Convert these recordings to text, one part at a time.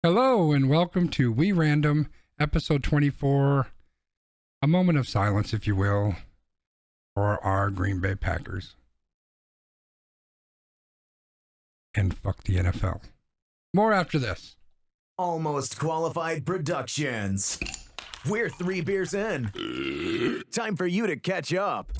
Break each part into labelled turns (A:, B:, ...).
A: Hello and welcome to We Random, episode 24. A moment of silence, if you will, for our Green Bay Packers. And fuck the NFL. More after this.
B: Almost Qualified Productions. We're 3 beers in. Time for you to catch up.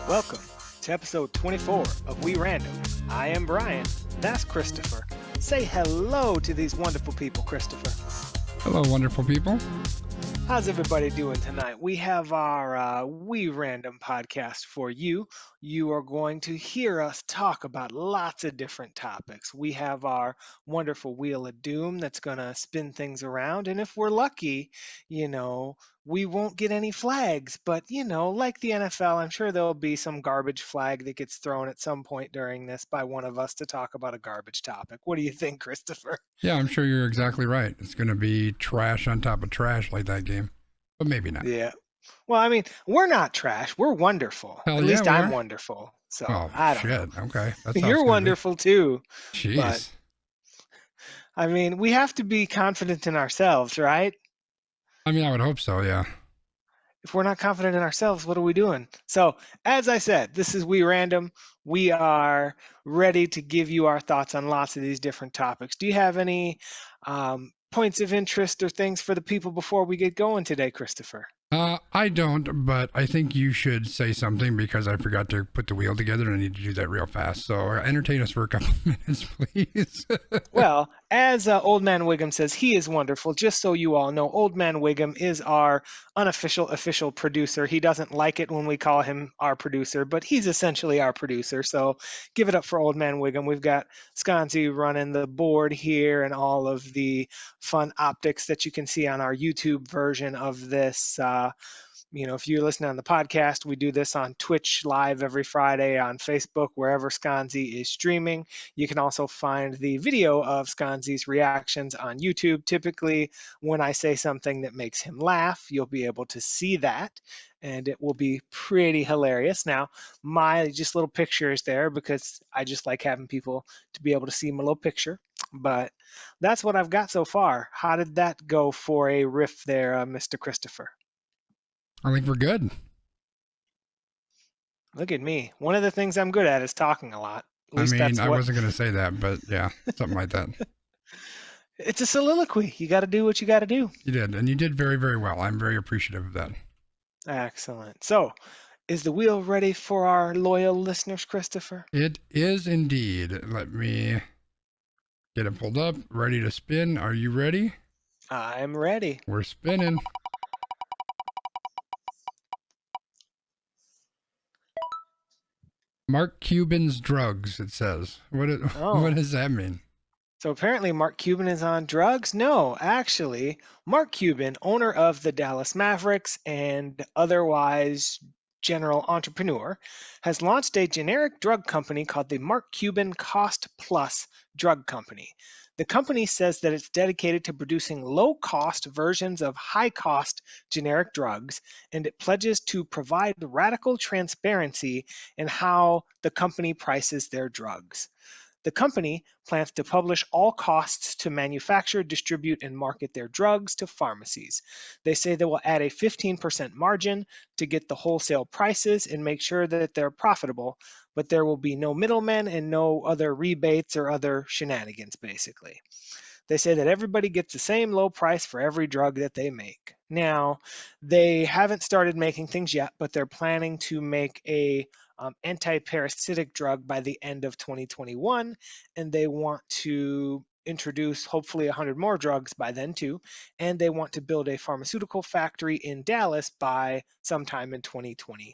C: Welcome to episode 24 of We Random. I am Brian. That's Christopher. Say hello to these wonderful people, Christopher.
A: Hello, wonderful people.
C: How's everybody doing tonight? We have our We Random podcast for you. You are going to hear us talk about lots of different topics. We have our wonderful Wheel of Doom that's going to spin things around. And if we're lucky, we won't get any flags. But, like the NFL, I'm sure there'll be some garbage flag that gets thrown at some point during this by one of us to talk about a garbage topic. What do you think, Christopher?
A: Yeah, I'm sure you're exactly right. It's going to be trash on top of trash like that game. But maybe not.
C: Yeah. Well, I mean, we're not trash. We're wonderful.
A: Hell
C: At
A: yeah,
C: least
A: we
C: I'm
A: are.
C: wonderful. So
A: Oh,
C: I don't
A: shit.
C: know.
A: Okay. That's
C: You're wonderful too. But
A: Jeez.
C: I mean, we have to be confident in ourselves, right?
A: I mean, I would hope so, yeah.
C: If we're not confident in ourselves, what are we doing? So, as I said, this is We Random. We are ready to give you our thoughts on lots of these different topics. Do you have any points of interest or things for the people before we get going today, Christopher?
A: I don't, but I think you should say something because I forgot to put the wheel together and I need to do that real fast. So entertain us for a couple minutes, please.
C: Well, as Old Man Wiggum says, he is wonderful. Just so you all know, Old Man Wiggum is our unofficial official producer. He doesn't like it when we call him our producer, but he's essentially our producer. So give it up for Old Man Wiggum. We've got Sconzi running the board here and all of the fun optics that you can see on our YouTube version of this. If you're listening on the podcast, we do this on Twitch live every Friday, on Facebook, wherever Sconzi is streaming. You can also find the video of Sconzi's reactions on YouTube. Typically, when I say something that makes him laugh, you'll be able to see that, and it will be pretty hilarious. Now, my just little picture is there because I just like having people to be able to see my little picture. But that's what I've got so far. How did that go for a riff there, Mr. Christopher?
A: I think we're good.
C: Look at me. One of the things I'm good at is talking a lot. At
A: I
C: least
A: mean,
C: that's
A: I
C: what
A: wasn't going to say that, but yeah, something like that.
C: it's a soliloquy. You got to do what you got to do.
A: You did, and you did very, very well. I'm very appreciative of that.
C: Excellent. So, is the wheel ready for our loyal listeners, Christopher?
A: It is indeed. Let me get it pulled up, ready to spin. Are you ready?
C: I'm ready.
A: We're spinning. Mark Cuban's drugs, it says. What does that mean?
C: So apparently Mark Cuban is on drugs? No, actually, Mark Cuban, owner of the Dallas Mavericks and otherwise general entrepreneur, has launched a generic drug company called the Mark Cuban Cost Plus Drug Company. The company says that it's dedicated to producing low-cost versions of high-cost generic drugs, and it pledges to provide radical transparency in how the company prices their drugs. The company plans to publish all costs to manufacture, distribute, and market their drugs to pharmacies. They say they will add a 15% margin to get the wholesale prices and make sure that they're profitable, but there will be no middlemen and no other rebates or other shenanigans, basically. They say that everybody gets the same low price for every drug that they make. Now, they haven't started making things yet, but they're planning to make a anti-parasitic drug by the end of 2021, and they want to introduce hopefully 100 more drugs by then too, and they want to build a pharmaceutical factory in Dallas by sometime in 2022.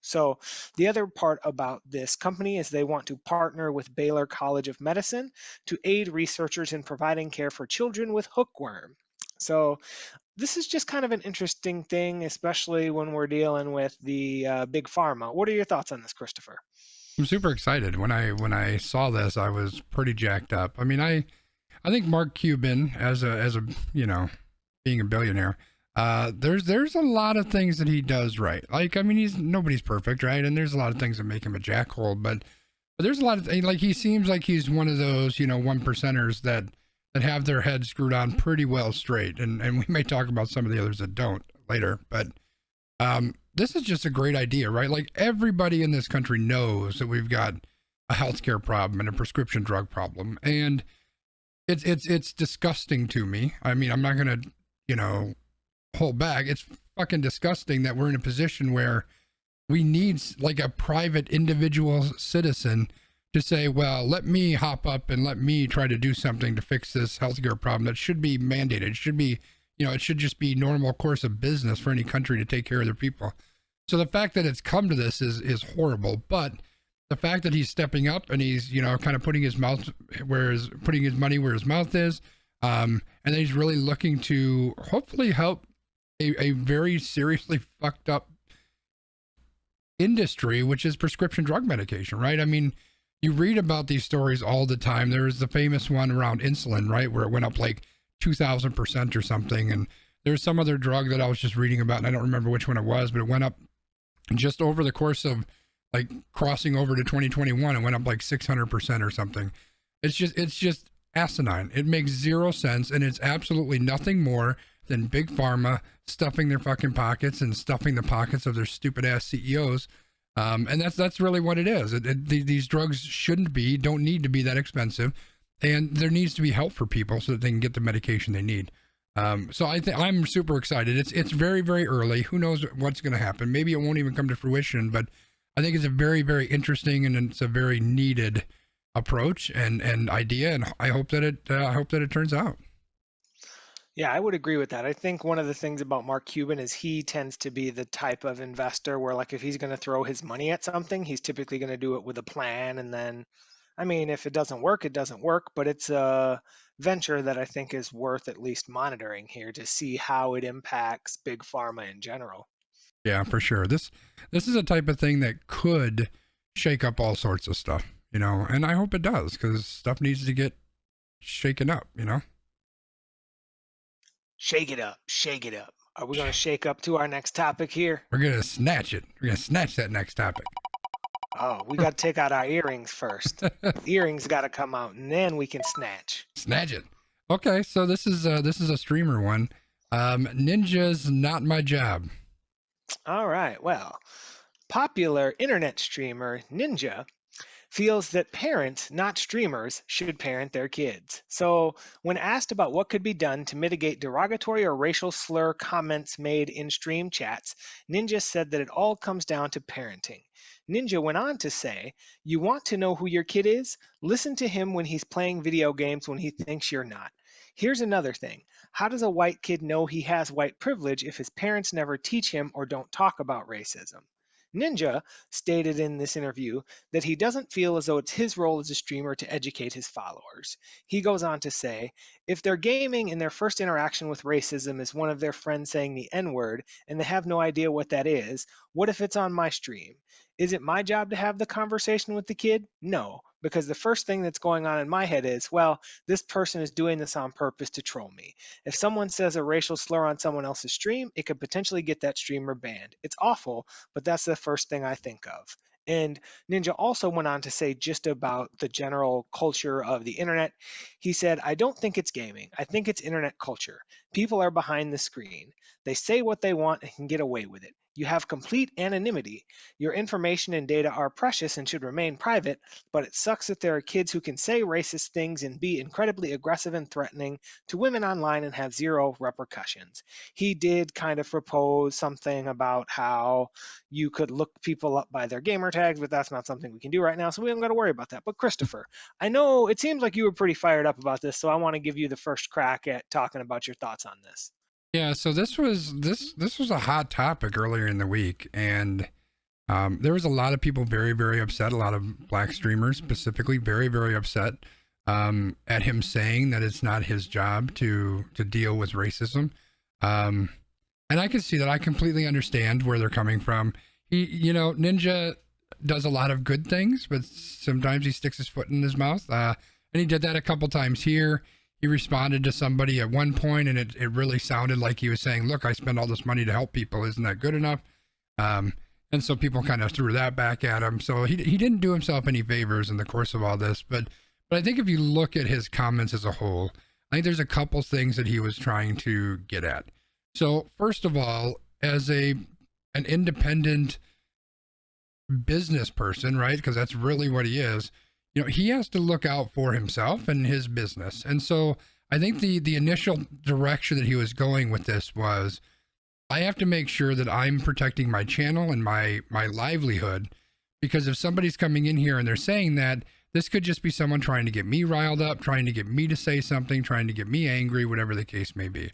C: So the other part about this company is they want to partner with Baylor College of Medicine to aid researchers in providing care for children with hookworm. So this is just kind of an interesting thing, especially when we're dealing with the big pharma. What are your thoughts on this, Christopher?
A: I'm super excited. When I saw this, I was pretty jacked up. I mean, I think Mark Cuban, as a being a billionaire, there's a lot of things that he does right. Like, I mean, nobody's perfect, right? And there's a lot of things that make him a jackhole, but there's a lot of like, he seems like he's one of those, one percenters that have their head screwed on pretty well straight. And we may talk about some of the others that don't later, but this is just a great idea, right? Like, everybody in this country knows that we've got a healthcare problem and a prescription drug problem, and it's disgusting to me. I mean, I'm not gonna, hold back. It's fucking disgusting that we're in a position where we need like a private individual citizen to say, well, let me hop up and let me try to do something to fix this healthcare problem that should be mandated. It should be, it should just be normal course of business for any country to take care of their people. So the fact that it's come to this is horrible, but the fact that he's stepping up and he's, kind of putting his money where his mouth is, and then he's really looking to hopefully help a very seriously fucked up industry, which is prescription drug medication, right? I mean, you read about these stories all the time. There was the famous one around insulin, right, where it went up like 2,000% or something. And there's some other drug that I was just reading about, and I don't remember which one it was, but it went up just over the course of like crossing over to 2021. It went up like 600% or something. It's just asinine. It makes zero sense, and it's absolutely nothing more than big pharma stuffing their fucking pockets and stuffing the pockets of their stupid ass CEOs. And that's really what it is. These drugs don't need to be that expensive, and there needs to be help for people so that they can get the medication they need. So I'm super excited. It's very, very early. Who knows what's going to happen? Maybe it won't even come to fruition, but I think it's a very, very interesting, and it's a very needed approach and idea. And I hope that it turns out.
C: Yeah, I would agree with that. I think one of the things about Mark Cuban is he tends to be the type of investor where, like, if he's going to throw his money at something, he's typically going to do it with a plan. And then, I mean, if it doesn't work, it doesn't work. But it's a venture that I think is worth at least monitoring here to see how it impacts big pharma in general.
A: Yeah, for sure. This is a type of thing that could shake up all sorts of stuff, and I hope it does, because stuff needs to get shaken up,
C: Shake it up, shake it up. Are we going to shake up to our next topic here?
A: We're going to snatch it. We're going to snatch that next topic.
C: Oh, we got to take out our earrings first. The earrings got to come out, and then we can snatch.
A: Snatch it. Okay, so this is a streamer one. Ninja's Not My Job.
C: All right. Well, popular internet streamer Ninja feels that parents, not streamers, should parent their kids. So, when asked about what could be done to mitigate derogatory or racial slur comments made in stream chats, Ninja said that it all comes down to parenting. Ninja went on to say, "You want to know who your kid is? Listen to him when he's playing video games when he thinks you're not. Here's another thing. How does a white kid know he has white privilege if his parents never teach him or don't talk about racism?" Ninja stated in this interview that he doesn't feel as though it's his role as a streamer to educate his followers. He goes on to say, if they're gaming and their first interaction with racism is one of their friends saying the N-word and they have no idea what that is, what if it's on my stream? Is it my job to have the conversation with the kid? No, because the first thing that's going on in my head is, well, this person is doing this on purpose to troll me. If someone says a racial slur on someone else's stream, it could potentially get that streamer banned. It's awful, but that's the first thing I think of. And Ninja also went on to say just about the general culture of the internet. He said, I don't think it's gaming. I think it's internet culture. People are behind the screen. They say what they want and can get away with it. You have complete anonymity. Your information and data are precious and should remain private, but it sucks that there are kids who can say racist things and be incredibly aggressive and threatening to women online and have zero repercussions. He did kind of propose something about how you could look people up by their gamer tags, but that's not something we can do right now, so we don't got to worry about that. But Christopher, I know it seems like you were pretty fired up about this, so I want to give you the first crack at talking about your thoughts on this.
A: Yeah, so this was a hot topic earlier in the week, and there was a lot of people very, very upset. A lot of black streamers specifically very, very upset at him saying that it's not his job to deal with racism. And I can see that. I completely understand where they're coming from. Ninja does a lot of good things, but sometimes he sticks his foot in his mouth. And he did that a couple times here. He responded to somebody at one point, and it really sounded like he was saying, look, I spend all this money to help people. Isn't that good enough? And so people kind of threw that back at him. So he didn't do himself any favors in the course of all this. But I think if you look at his comments as a whole, I think there's a couple things that he was trying to get at. So first of all, as an independent business person, right? Because that's really what he is. He has to look out for himself and his business. And so I think the initial direction that he was going with this was, I have to make sure that I'm protecting my channel and my livelihood, because if somebody's coming in here and they're saying that, this could just be someone trying to get me riled up, trying to get me to say something, trying to get me angry, whatever the case may be.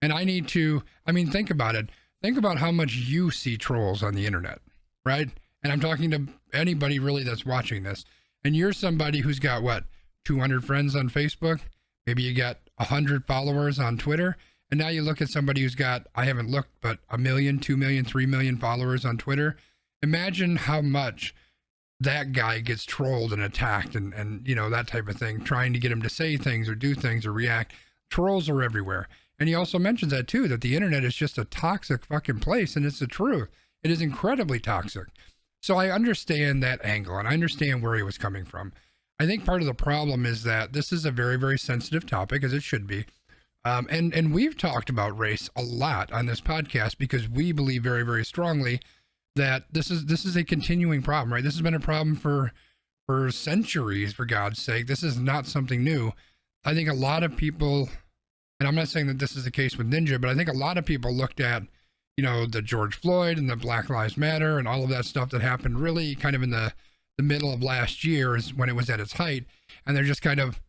A: And I need to, think about it. Think about how much you see trolls on the internet, right? And I'm talking to anybody really that's watching this. And you're somebody who's got, 200 friends on Facebook? Maybe you got 100 followers on Twitter. And now you look at somebody who's got, I haven't looked, but 1 million, 2 million, 3 million followers on Twitter. Imagine how much that guy gets trolled and attacked and that type of thing, trying to get him to say things or do things or react. Trolls are everywhere. And he also mentions that too, that the internet is just a toxic fucking place. And it's the truth. It is incredibly toxic. So I understand that angle, and I understand where he was coming from. I think part of the problem is that this is a very, very sensitive topic, as it should be. And we've talked about race a lot on this podcast because we believe very, very strongly that this is a continuing problem, right? This has been a problem for centuries, for God's sake. This is not something new. I think a lot of people, and I'm not saying that this is the case with Ninja, but I think a lot of people looked at, the George Floyd and the Black Lives Matter and all of that stuff that happened really kind of in the middle of last year is when it was at its height. And they're just kind of,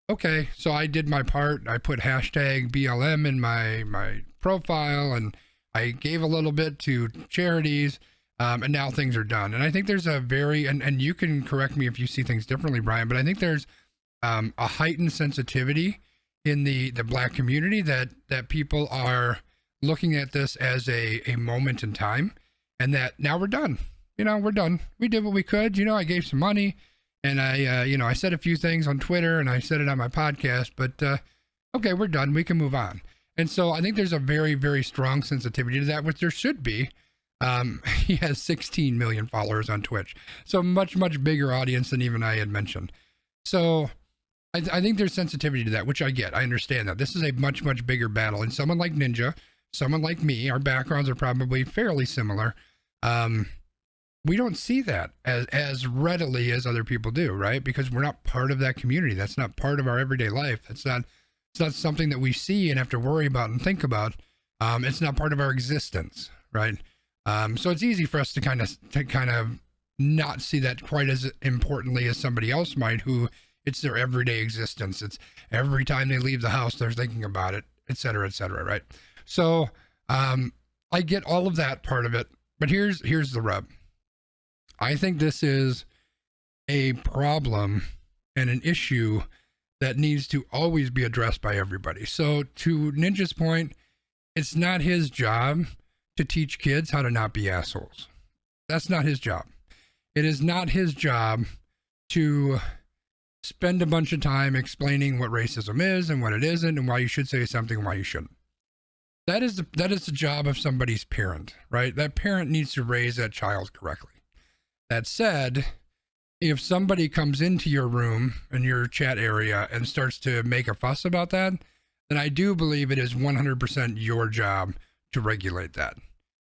A: okay, so I did my part. I put hashtag BLM in my profile, and I gave a little bit to charities, and now things are done. And I think there's a very, and you can correct me if you see things differently, Brian, but I think there's a heightened sensitivity in the Black community that people are looking at this as a moment in time, and that now we're done. We're done. We did what we could. I gave some money, and I said a few things on Twitter, and I said it on my podcast, but okay, we're done. We can move on. And so I think there's a very, very strong sensitivity to that, which there should be. He has 16 million followers on Twitch, so much, much bigger audience than even I had mentioned. So I think there's sensitivity to that, which I get. I understand that. This is a much, much bigger battle. And someone like Ninja, someone like me, our backgrounds are probably fairly similar. We don't see that as readily as other people do, right? Because we're not part of that community. That's not part of our everyday life. It's not something that we see and have to worry about and think about. It's not part of our existence, right? So it's easy for us to kind of not see that quite as importantly as somebody else might, who it's their everyday existence. It's every time they leave the house, they're thinking about it, et cetera, right? So I get all of that part of it, but here's the rub. I think this is a problem and an issue that needs to always be addressed by everybody. So to Ninja's point, it's not his job to teach kids how to not be assholes. That's not his job. It is not his job to spend a bunch of time explaining what racism is and what it isn't and why you should say something and why you shouldn't. That is the job of somebody's parent, right? That parent needs to raise that child correctly. That said, if somebody comes into your room and your chat area and starts to make a fuss about that, then I do believe it is 100% your job to regulate that.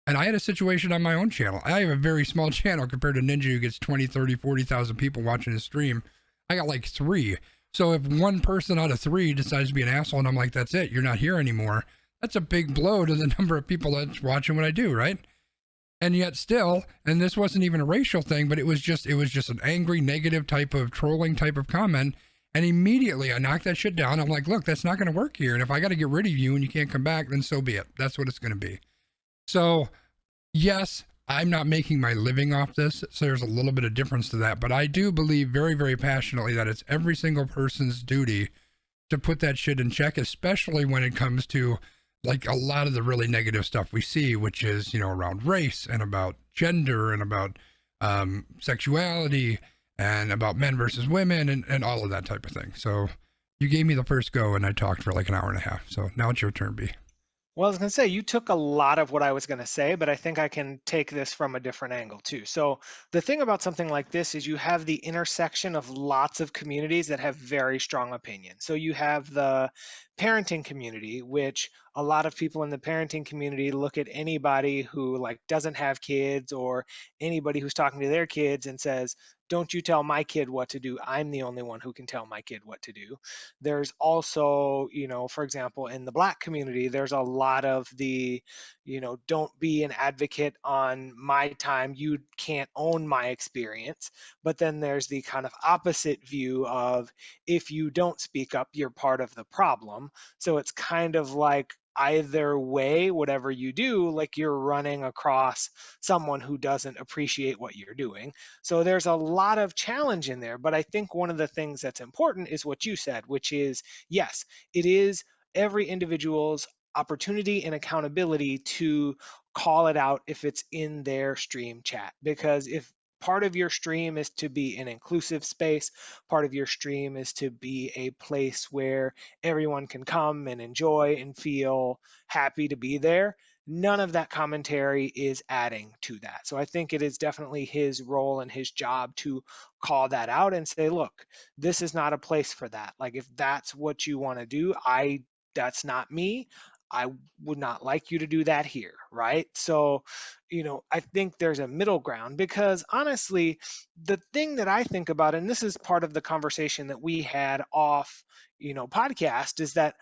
A: And I had a situation on my own channel. I have a very small channel compared to Ninja, who gets 20, 30, 40,000 people watching his stream. I got like 3. So if one person out of 3 decides to be an asshole and I'm like, that's it, you're not here anymore, that's a big blow to the number of people that's watching what I do, right? And yet still, and this wasn't even a racial thing, but it was just an angry, negative type of trolling type of comment. And immediately I knocked that shit down. I'm like, look, that's not going to work here. And if I got to get rid of you and you can't come back, then so be it. That's what it's going to be. So yes, I'm not making my living off this. So there's a little bit of difference to that. But I do believe very, very passionately that it's every single person's duty to put that shit in check, especially when it comes to like a lot of the really negative stuff we see, which is, around race and about gender and about sexuality and about men versus women and all of that type of thing. So you gave me the first go and I talked for like an hour and a half. So now it's your turn, B.
C: Well, I was going to say, you took a lot of what I was going to say, but I think I can take this from a different angle too. So, the thing about something like this is you have the intersection of lots of communities that have very strong opinions. So, you have the parenting community, which a lot of people in the parenting community look at anybody who like doesn't have kids or anybody who's talking to their kids and says, "Don't you tell my kid what to do. I'm the only one who can tell my kid what to do." There's also, for example, in the Black community, there's a lot of the, don't be an advocate on my time. You can't own my experience. But then there's the kind of opposite view of, if you don't speak up, you're part of the problem. So it's kind of like, either way, whatever you do, like you're running across someone who doesn't appreciate what you're doing. So there's a lot of challenge in there. But I think one of the things that's important is what you said, which is, yes, it is every individual's opportunity and accountability to call it out if it's in their stream chat. Because if part of your stream is to be an inclusive space, part of your stream is to be a place where everyone can come and enjoy and feel happy to be there, none of that commentary is adding to that. So I think it is definitely his role and his job to call that out and say, look, this is not a place for that. Like, if that's what you want to do, that's not me. I would not like you to do that here, right? So, I think there's a middle ground, because honestly, the thing that I think about, and this is part of the conversation that we had off, podcast, is that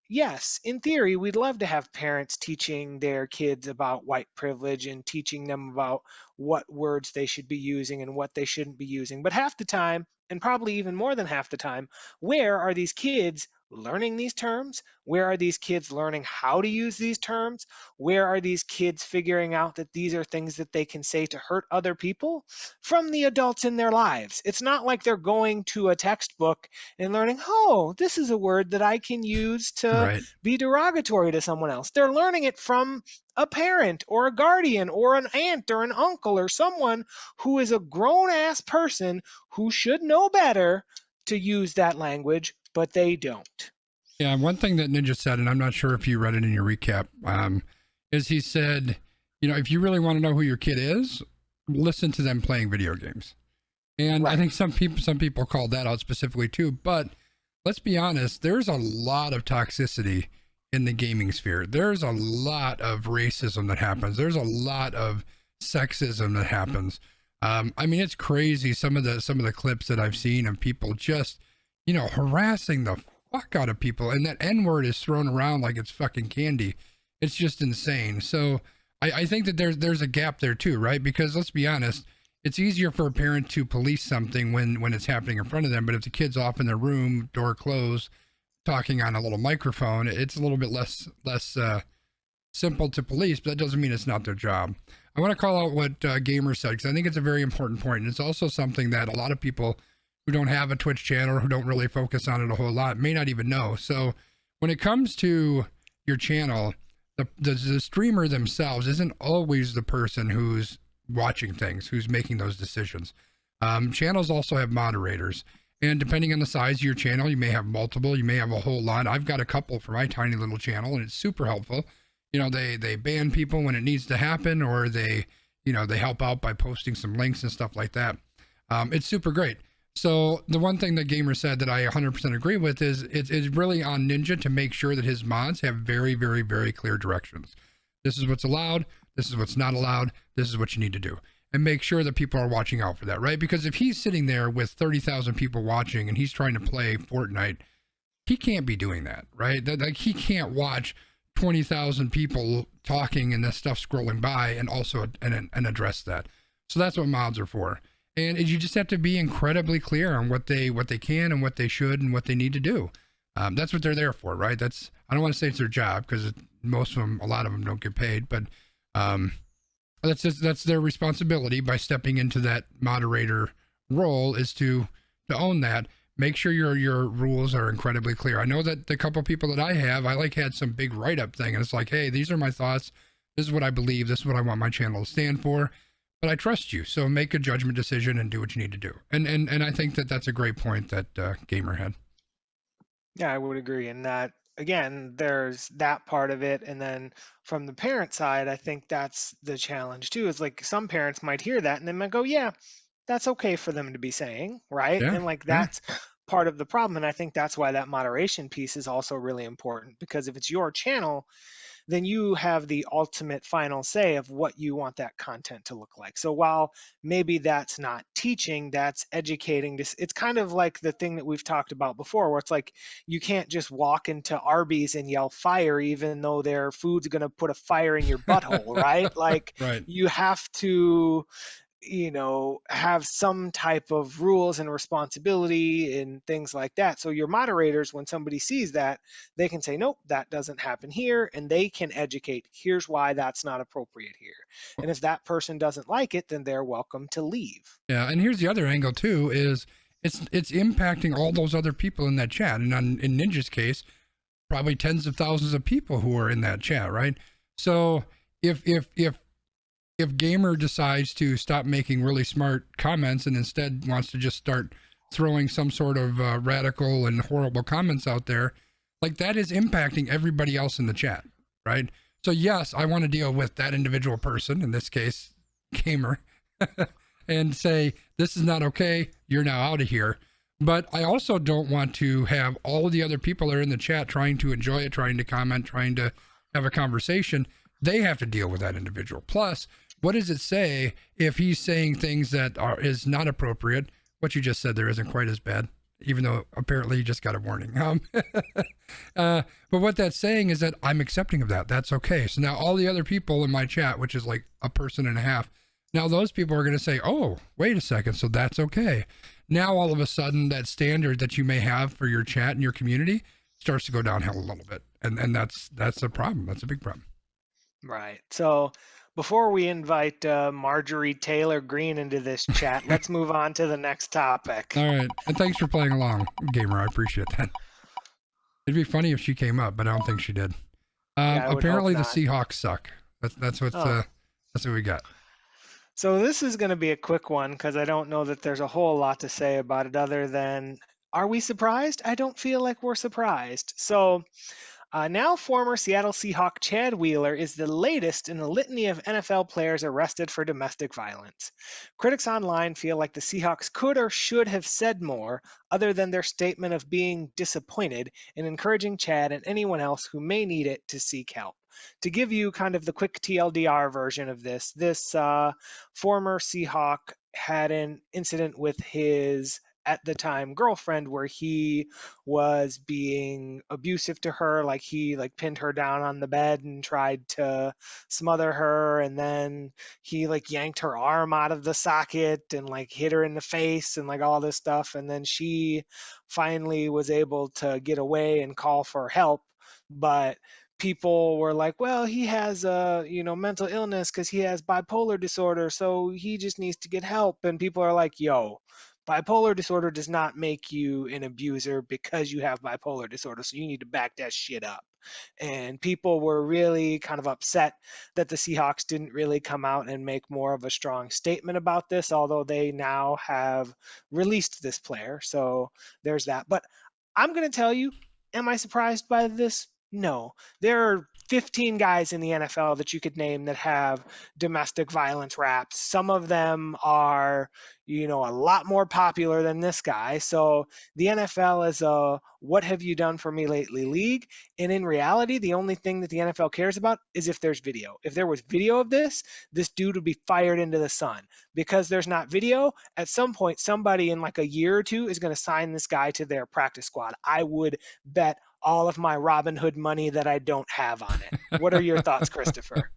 C: yes, in theory, we'd love to have parents teaching their kids about white privilege and teaching them about what words they should be using and what they shouldn't be using. But half the time, and probably even more than half the time, where are these kids learning these terms? Where are these kids learning how to use these terms? Where are these kids figuring out that these are things that they can say to hurt other people? From the adults in their lives. It's not like they're going to a textbook and learning, oh, this is a word that I can use to
A: Right.
C: be derogatory to someone else. They're learning it from a parent or a guardian or an aunt or an uncle or someone who is a grown ass person who should know better to use that language, but they don't.
A: Yeah, one thing that Ninja said, and I'm not sure if you read it in your recap, is he said, if you really want to know who your kid is, listen to them playing video games. And
C: Right.
A: I think some people called that out specifically too. But let's be honest, there's a lot of toxicity in the gaming sphere. There's a lot of racism that happens. There's a lot of sexism that happens. I mean, it's crazy. Some of the clips that I've seen of people just, harassing the fuck out of people, and that N word is thrown around like it's fucking candy. It's just insane. So I think that there's a gap there too, right? Because let's be honest, it's easier for a parent to police something when it's happening in front of them, but if the kid's off in their room, door closed, talking on a little microphone, it's a little bit less simple to police, but that doesn't mean it's not their job. I want to call out what Gamer said, because I think it's a very important point, and it's also something that a lot of people who don't have a Twitch channel or who don't really focus on it a whole lot may not even know. So when it comes to your channel, the streamer themselves isn't always the person who's watching things, who's making those decisions. Channels also have moderators, and depending on the size of your channel, you may have multiple, you may have a whole lot. I've got a couple for my tiny little channel, and it's super helpful. They ban people when it needs to happen, or they help out by posting some links and stuff like that. It's super great. So the one thing that Gamer said that I 100% agree with is it's really on Ninja to make sure that his mods have very, very, very clear directions. This is what's allowed. This is what's not allowed. This is what you need to do. And make sure that people are watching out for that, right? Because if he's sitting there with 30,000 people watching and he's trying to play Fortnite, he can't be doing that, right? Like, he can't watch 20,000 people talking and this stuff scrolling by and also and address that. So that's what mods are for. And you just have to be incredibly clear on what they can and what they should and what they need to do. That's what they're there for, right? I don't want to say it's their job, because most of them, a lot of them don't get paid, but that's their responsibility by stepping into that moderator role, is to own that. Make sure your rules are incredibly clear. I know that the couple people that I have, I had some big write-up thing, and it's like, hey, these are my thoughts. This is what I believe. This is what I want my channel to stand for. but I trust you. So make a judgment decision and do what you need to do. And I think that that's a great point that Gamer had.
C: Yeah, I would agree. And that, again, there's that part of it. And then from the parent side, I think that's the challenge too. Is like some parents might hear that and they might go, yeah, that's okay for them to be saying, right?
A: Yeah,
C: And like
A: yeah.
C: that's part of the problem. And I think that's why that moderation piece is also really important, because if it's your channel, then you have the ultimate final say of what you want that content to look like. So while maybe that's not teaching, that's educating. It's kind of like the thing that we've talked about before, where it's like you can't just walk into Arby's and yell fire, even though their food's going to put a fire in your butthole, right? Like
A: Right.
C: you have to, have some type of rules and responsibility and things like that. So your moderators, when somebody sees that, they can say, nope, that doesn't happen here. And they can educate, here's why that's not appropriate here. And if that person doesn't like it, then they're welcome to leave.
A: Yeah, and here's the other angle too: is it's impacting all those other people in that chat, and in Ninja's case, probably tens of thousands of people who are in that chat, right? So if Gamer decides to stop making really smart comments and instead wants to just start throwing some sort of radical and horrible comments out there, like that is impacting everybody else in the chat, right? So yes, I want to deal with that individual person, in this case, Gamer, and say, this is not okay, you're now out of here. But I also don't want to have all of the other people that are in the chat trying to enjoy it, trying to comment, trying to have a conversation. They have to deal with that individual. Plus, what does it say if he's saying things that is not appropriate? What you just said there isn't quite as bad, even though apparently you just got a warning. But what that's saying is that I'm accepting of that. That's okay. So now all the other people in my chat, which is like a person and a half, now those people are going to say, oh, wait a second, so that's okay. Now all of a sudden that standard that you may have for your chat and your community starts to go downhill a little bit. And that's a problem. That's a big problem.
C: Right. So before we invite Marjorie Taylor Greene into this chat, let's move on to the next topic.
A: All right. And thanks for playing along, Gamer. I appreciate that. It'd be funny if she came up, but I don't think she did.
C: Yeah, I would
A: apparently
C: hope
A: the
C: not.
A: Seahawks suck. That's what we got.
C: So this is going to be a quick one because I don't know that there's a whole lot to say about it other than, are we surprised? I don't feel like we're surprised. So now former Seattle Seahawk Chad Wheeler is the latest in the litany of NFL players arrested for domestic violence. Critics online feel like the Seahawks could or should have said more other than their statement of being disappointed and encouraging Chad and anyone else who may need it to seek help. To give you kind of the quick TLDR version of this former Seahawk had an incident with his at the time girlfriend where he was being abusive to her, like he like pinned her down on the bed and tried to smother her, and then he like yanked her arm out of the socket and like hit her in the face and like all this stuff, and then she finally was able to get away and call for help. But people were like, well, he has a mental illness because he has bipolar disorder, so he just needs to get help. And people are like, yo, bipolar disorder does not make you an abuser because you have bipolar disorder, so you need to back that shit up. And people were really kind of upset that the Seahawks didn't really come out and make more of a strong statement about this, although they now have released this player. So there's that. But I'm going to tell you, am I surprised by this? No. There are 15 guys in the NFL that you could name that have domestic violence raps. Some of them are, a lot more popular than this guy. So the NFL is a what have you done for me lately league. And in reality, the only thing that the NFL cares about is if there's video. If there was video of this dude would be fired into the sun. Because there's not video, at some point, somebody in like a year or two is going to sign this guy to their practice squad. I would bet all of my Robin Hood money that I don't have on it. What are your thoughts, Christopher?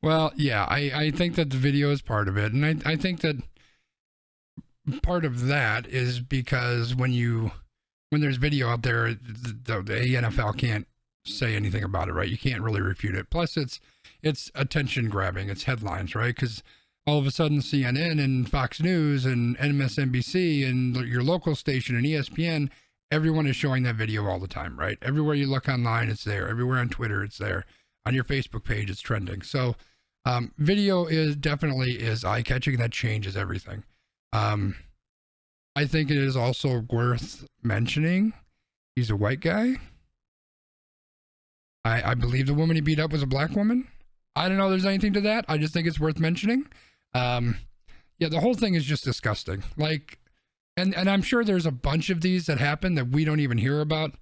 A: Well, yeah, I think that the video is part of it. And I think that part of that is because when there's video out there, the NFL can't say anything about it, right? You can't really refute it. Plus, it's attention grabbing. It's headlines, right? Because all of a sudden CNN and Fox News and MSNBC and your local station and ESPN, everyone is showing that video all the time, right? Everywhere you look online, it's there. Everywhere on Twitter, it's there. On your Facebook page, it's trending. So Video is definitely eye-catching. That changes everything. I think it is also worth mentioning he's a white guy. I believe the woman he beat up was a black woman. I don't know if there's anything to that. I just think it's worth mentioning. Yeah, the whole thing is just disgusting. Like, and I'm sure there's a bunch of these that happen that we don't even hear about.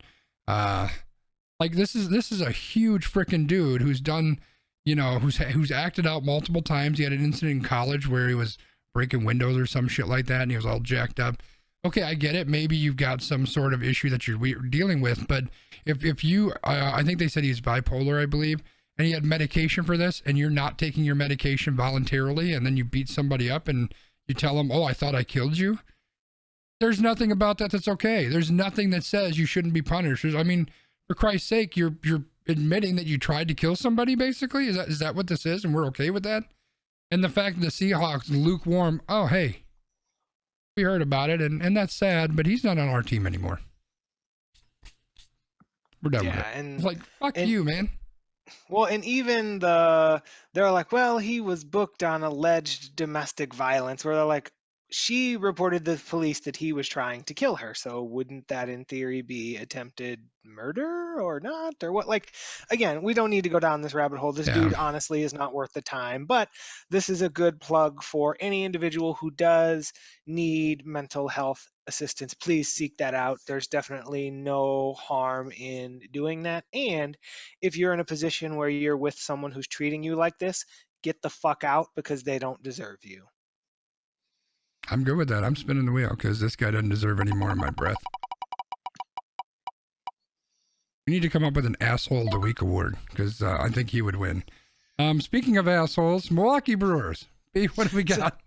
A: Like this is a huge freaking dude who's done, you know, who's acted out multiple times. He had an incident in college where he was breaking windows or some shit like that, and he was all jacked up. Okay, I get it. Maybe you've got some sort of issue that you're dealing with, but if you, I think they said he's bipolar, I believe, and he had medication for this, and you're not taking your medication voluntarily, and then you beat somebody up and you tell them, oh, I thought I killed you. There's nothing about that that's okay. There's nothing that says you shouldn't be punished. I mean, for Christ's sake, you're admitting that you tried to kill somebody, basically? Is that what this is, and we're okay with that? And the fact that the Seahawks lukewarm, oh, hey, we heard about it, and that's sad, but he's not on our team anymore. We're done with it.
C: And
A: it's like, fuck you, man.
C: Well, and even they're like, well, he was booked on alleged domestic violence, where they're like, she reported to the police that he was trying to kill her. So wouldn't that in theory be attempted murder or not? Or what? Like, again, we don't need to go down this rabbit hole. This dude honestly is not worth the time, but this is a good plug for any individual who does need mental health assistance. Please seek that out. There's definitely no harm in doing that. And if you're in a position where you're with someone who's treating you like this, get the fuck out because they don't deserve you.
A: I'm good with that. I'm spinning the wheel because this guy doesn't deserve any more of my breath. We need to come up with an Asshole of the Week award because I think he would win. Speaking of assholes, Milwaukee Brewers. What do we got?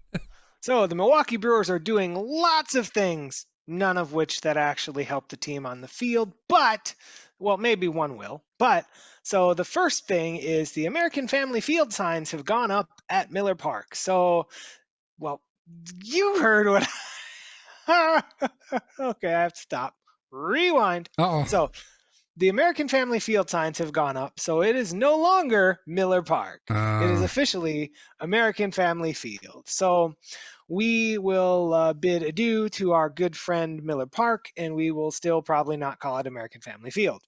C: So the Milwaukee Brewers are doing lots of things, none of which that actually help the team on the field, but, well, maybe one will. But, so the first thing is the American Family Field signs have gone up at Miller Park. So, well, you heard what okay, I have to stop. Rewind.
A: Uh-oh.
C: So the American Family Field signs have gone up, so it is no longer Miller Park. It is officially American Family Field. So we will bid adieu to our good friend Miller Park, and we will still probably not call it American Family Field.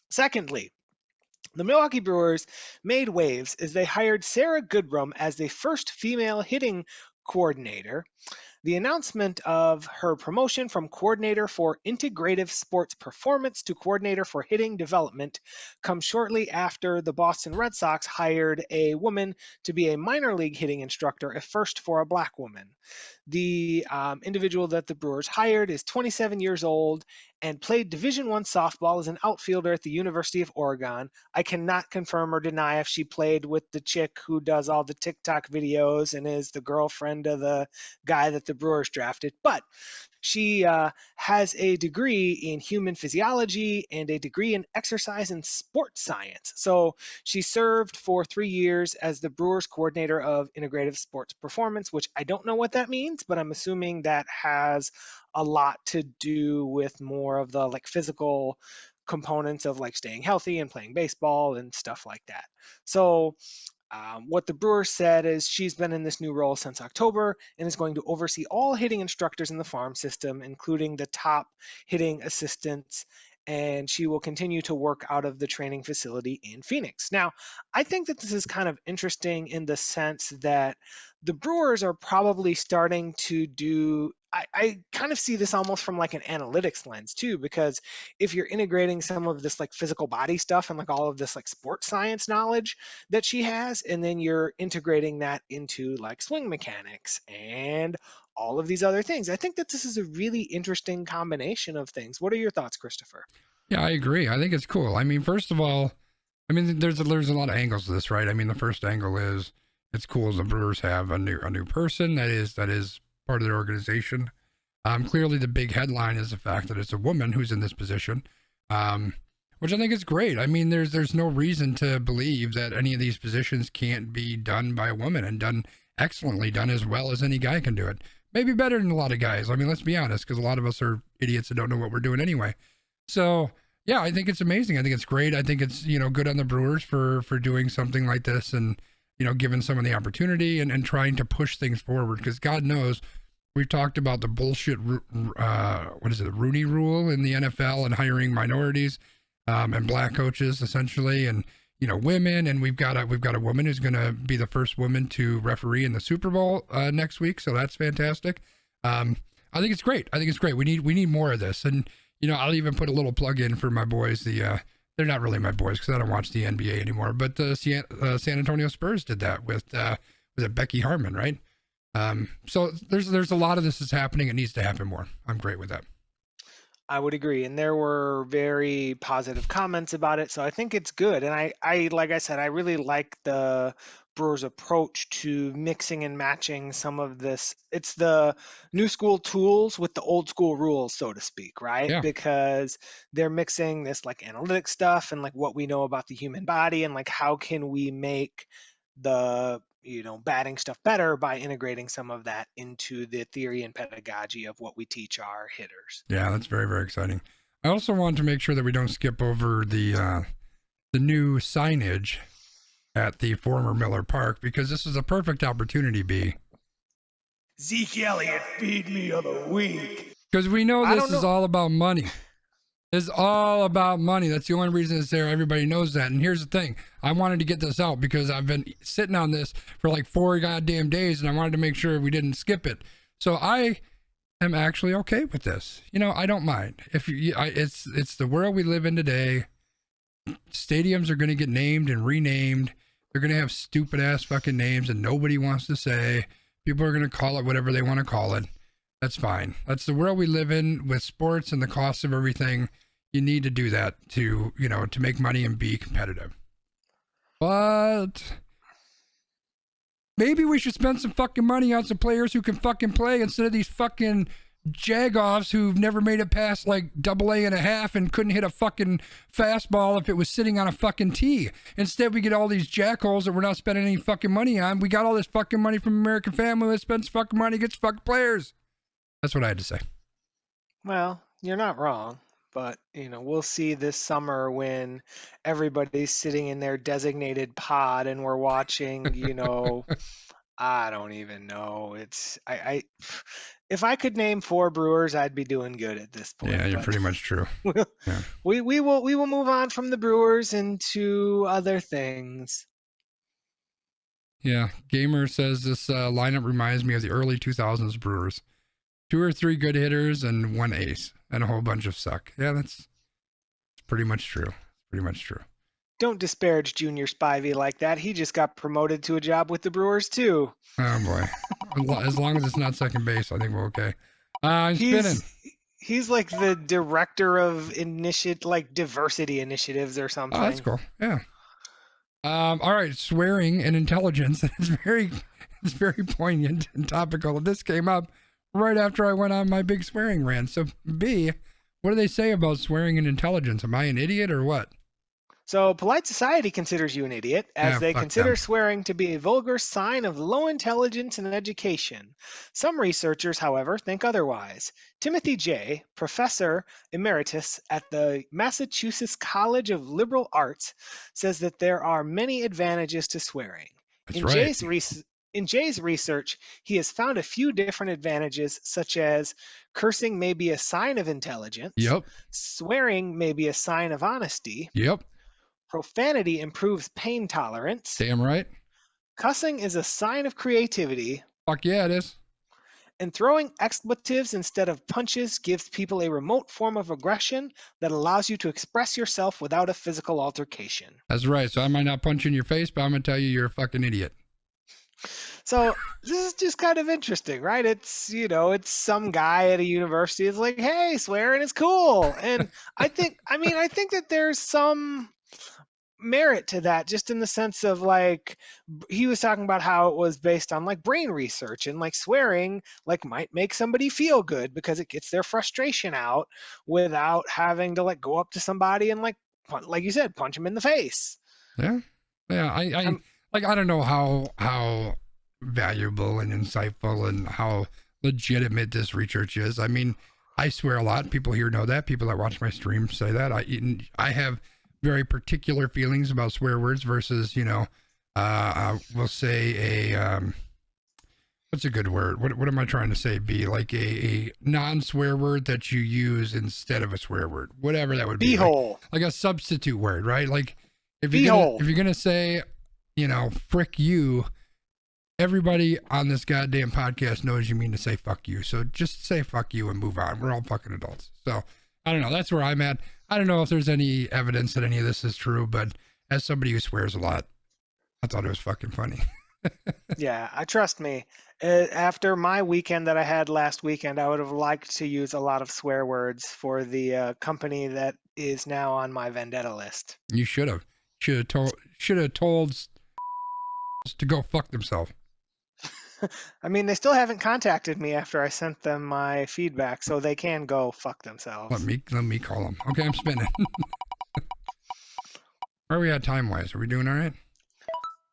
C: Secondly, the Milwaukee Brewers made waves as they hired Sarah Goodrum as the first female hitting coordinator. The announcement of her promotion from coordinator for integrative sports performance to coordinator for hitting development comes shortly after the Boston Red Sox hired a woman to be a minor league hitting instructor, a first for a black woman. The individual that the Brewers hired is 27 years old and played Division I softball as an outfielder at the University of Oregon. I cannot confirm or deny if she played with the chick who does all the TikTok videos and is the girlfriend of the guy that the Brewers drafted, but she has a degree in human physiology and a degree in exercise and sports science. So she served for 3 years as the Brewers coordinator of integrative sports performance, which I don't know what that means, but I'm assuming that has a lot to do with more of the like physical components of like staying healthy and playing baseball and stuff like that. So what the Brewers said is she's been in this new role since October and is going to oversee all hitting instructors in the farm system, including the top hitting assistants, and she will continue to work out of the training facility in Phoenix. Now, I think that this is kind of interesting in the sense that the Brewers are probably starting to do I kind of see this almost from like an analytics lens too, because if you're integrating some of this like physical body stuff and like all of this like sports science knowledge that she has, and then you're integrating that into like swing mechanics and all of these other things, I think that this is a really interesting combination of things. What are your thoughts, Christopher?
A: Yeah, I agree. I think it's cool. I mean, first of all, I mean, there's a lot of angles to this, right? I mean, the first angle is it's cool the Brewers have a new person that is part of their organization. Clearly the big headline is the fact that it's a woman who's in this position, which I think is great. I mean, there's no reason to believe that any of these positions can't be done by a woman and done excellently, done as well as any guy can do it. Maybe better than a lot of guys. I mean, let's be honest, because a lot of us are idiots that don't know what we're doing anyway. So yeah, I think it's amazing. I think it's great. I think it's, good on the Brewers for doing something like this and given someone the opportunity and trying to push things forward. Because God knows, we've talked about the bullshit, the Rooney Rule in the NFL and hiring minorities and black coaches essentially, and women. And we've got a woman who's going to be the first woman to referee in the Super Bowl next week, so that's fantastic. I think it's great. We need more of this. And I'll even put a little plug in for my boys. They're not really my boys because I don't watch the NBA anymore. But the San Antonio Spurs did that with was it Becky Harmon, right? So there's a lot of this is happening. It needs to happen more. I'm great with that.
C: I would agree. And there were very positive comments about it. So I think it's good. And I like I said, I really like the Brewers' approach to mixing and matching some of this. It's the new school tools with the old school rules, so to speak, right?
A: Yeah.
C: Because they're mixing this like analytic stuff and like what we know about the human body and like how can we make the batting stuff better by integrating some of that into the theory and pedagogy of what we teach our hitters.
A: Yeah, that's very, very exciting. I also want to make sure that we don't skip over the new signage at the former Miller Park, because this is a perfect opportunity, B.
C: Zeke Elliott, feed me of the week.
A: Because we know this is all about money. It's all about money. That's the only reason it's there. Everybody knows that. And here's the thing. I wanted to get this out because I've been sitting on this for like 4 goddamn days, and I wanted to make sure we didn't skip it. So I am actually okay with this. I don't mind. It's the world we live in today. Stadiums are going to get named and renamed. They're going to have stupid ass fucking names and nobody wants to say. People are going to call it whatever they want to call it. That's fine. That's the world we live in with sports and the cost of everything. You need to do that to make money and be competitive. But maybe we should spend some fucking money on some players who can fucking play instead of these fucking jagoffs who've never made it past like AA.5 and couldn't hit a fucking fastball if it was sitting on a fucking tee. Instead, we get all these jackholes that we're not spending any fucking money on. We got all this fucking money from American Family that spends fucking money, gets fucking players. That's what I had to say.
C: Well, you're not wrong, but we'll see this summer when everybody's sitting in their designated pod and we're watching, I don't even know. If I could name 4 Brewers, I'd be doing good at this point.
A: Yeah, you're pretty much true. Yeah.
C: We will move on from the Brewers into other things.
A: Yeah, Gamer says this lineup reminds me of the early 2000s Brewers. 2 or 3 good hitters and 1 ace and a whole bunch of suck. Yeah, that's pretty much true.
C: Don't disparage Junior Spivey like that. He just got promoted to a job with the Brewers too.
A: Oh boy. As long as it's not second base, I think we're okay.
C: He's like the director of diversity initiatives or something.
A: Oh, that's cool. Yeah. All right, swearing and intelligence. It's very poignant and topical. This came up right after I went on my big swearing rant. So, B, what do they say about swearing and intelligence? Am I an idiot or what?
C: So, polite society considers you an idiot, as they consider swearing to be a vulgar sign of low intelligence and education. Some researchers, however, think otherwise. Timothy J., professor emeritus at the Massachusetts College of Liberal Arts, says that there are many advantages to swearing.
A: That's right.
C: In Jay's research, he has found a few different advantages, such as cursing may be a sign of intelligence.
A: Yep.
C: Swearing may be a sign of honesty.
A: Yep.
C: Profanity improves pain tolerance.
A: Damn right.
C: Cussing is a sign of creativity.
A: Fuck yeah, it is.
C: And throwing expletives instead of punches gives people a remote form of aggression that allows you to express yourself without a physical altercation.
A: That's right. So I might not punch you in your face, but I'm going to tell you you're a fucking idiot.
C: So this is just kind of interesting, right? It's, it's some guy at a university is like, hey, swearing is cool. And I think that there's some merit to that, just in the sense of like, he was talking about how it was based on like brain research, and like swearing like might make somebody feel good because it gets their frustration out without having to like go up to somebody and like you said, punch them in the face.
A: Yeah. I don't know how valuable and insightful and how legitimate this research is. I mean, I swear a lot. People here know that. People that watch my stream say that. I have very particular feelings about swear words versus, I will say what's a good word? What am I trying to say? Be like a non-swear word that you use instead of a swear word, whatever that would be.
C: Beehole.
A: Like a substitute word, right? Like if you're
C: Beehole.
A: gonna say, frick you, everybody on this goddamn podcast knows you mean to say fuck you. So just say fuck you and move on. We're all fucking adults. So I don't know. That's where I'm at. I don't know if there's any evidence that any of this is true, but as somebody who swears a lot, I thought it was fucking funny.
C: Yeah, trust me. After my weekend that I had last weekend, I would have liked to use a lot of swear words for the company that is now on my vendetta list.
A: You should have. Should have told to go fuck themselves.
C: I mean, they still haven't contacted me after I sent them my feedback, so they can go fuck themselves.
A: Let me call them. Okay, I'm spinning. Where are we at time wise? Are we doing all right?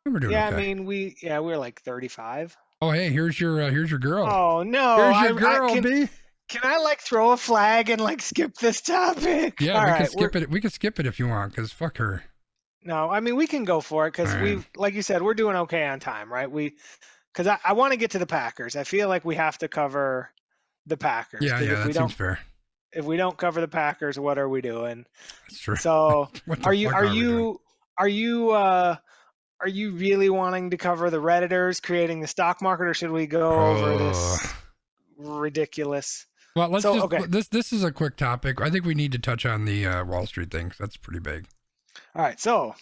A: We're doing
C: Yeah,
A: okay.
C: I mean, we're like 35.
A: Oh, hey, here's your girl.
C: Oh no!
A: Here's your girl, B.
C: Can I like throw a flag and like skip this topic?
A: Yeah, we can skip it. We can skip it if you want, because fuck her.
C: No, I mean we can go for it because like you said, we're doing okay on time, right? Because I want to get to the Packers. I feel like we have to cover the Packers.
A: Yeah, that seems fair.
C: If we don't cover the Packers, what are we doing?
A: That's true.
C: So are you really wanting to cover the Redditors creating the stock market, or should we go over this ridiculous?
A: Well, this is a quick topic. I think we need to touch on the Wall Street thing. That's pretty big.
C: All right, so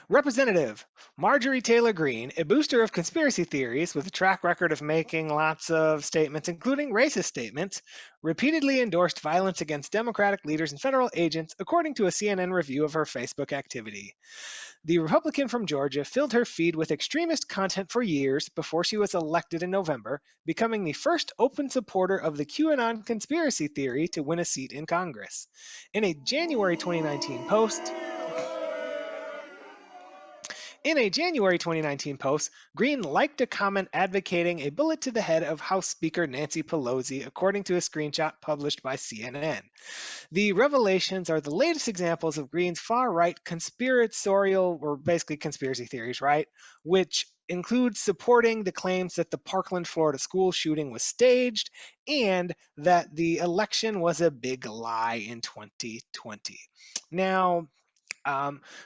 C: Representative Marjorie Taylor Greene, a booster of conspiracy theories with a track record of making lots of statements, including racist statements, repeatedly endorsed violence against Democratic leaders and federal agents, according to a CNN review of her Facebook activity. The Republican from Georgia filled her feed with extremist content for years before she was elected in November, becoming the first open supporter of the QAnon conspiracy theory to win a seat in Congress. In a January 2019 post, Greene liked a comment advocating a bullet to the head of House Speaker Nancy Pelosi, according to a screenshot published by CNN. The revelations are the latest examples of Greene's far-right conspiratorial, or basically conspiracy theories, right? Which include supporting the claims that the Parkland, Florida school shooting was staged and that the election was a big lie in 2020. Now,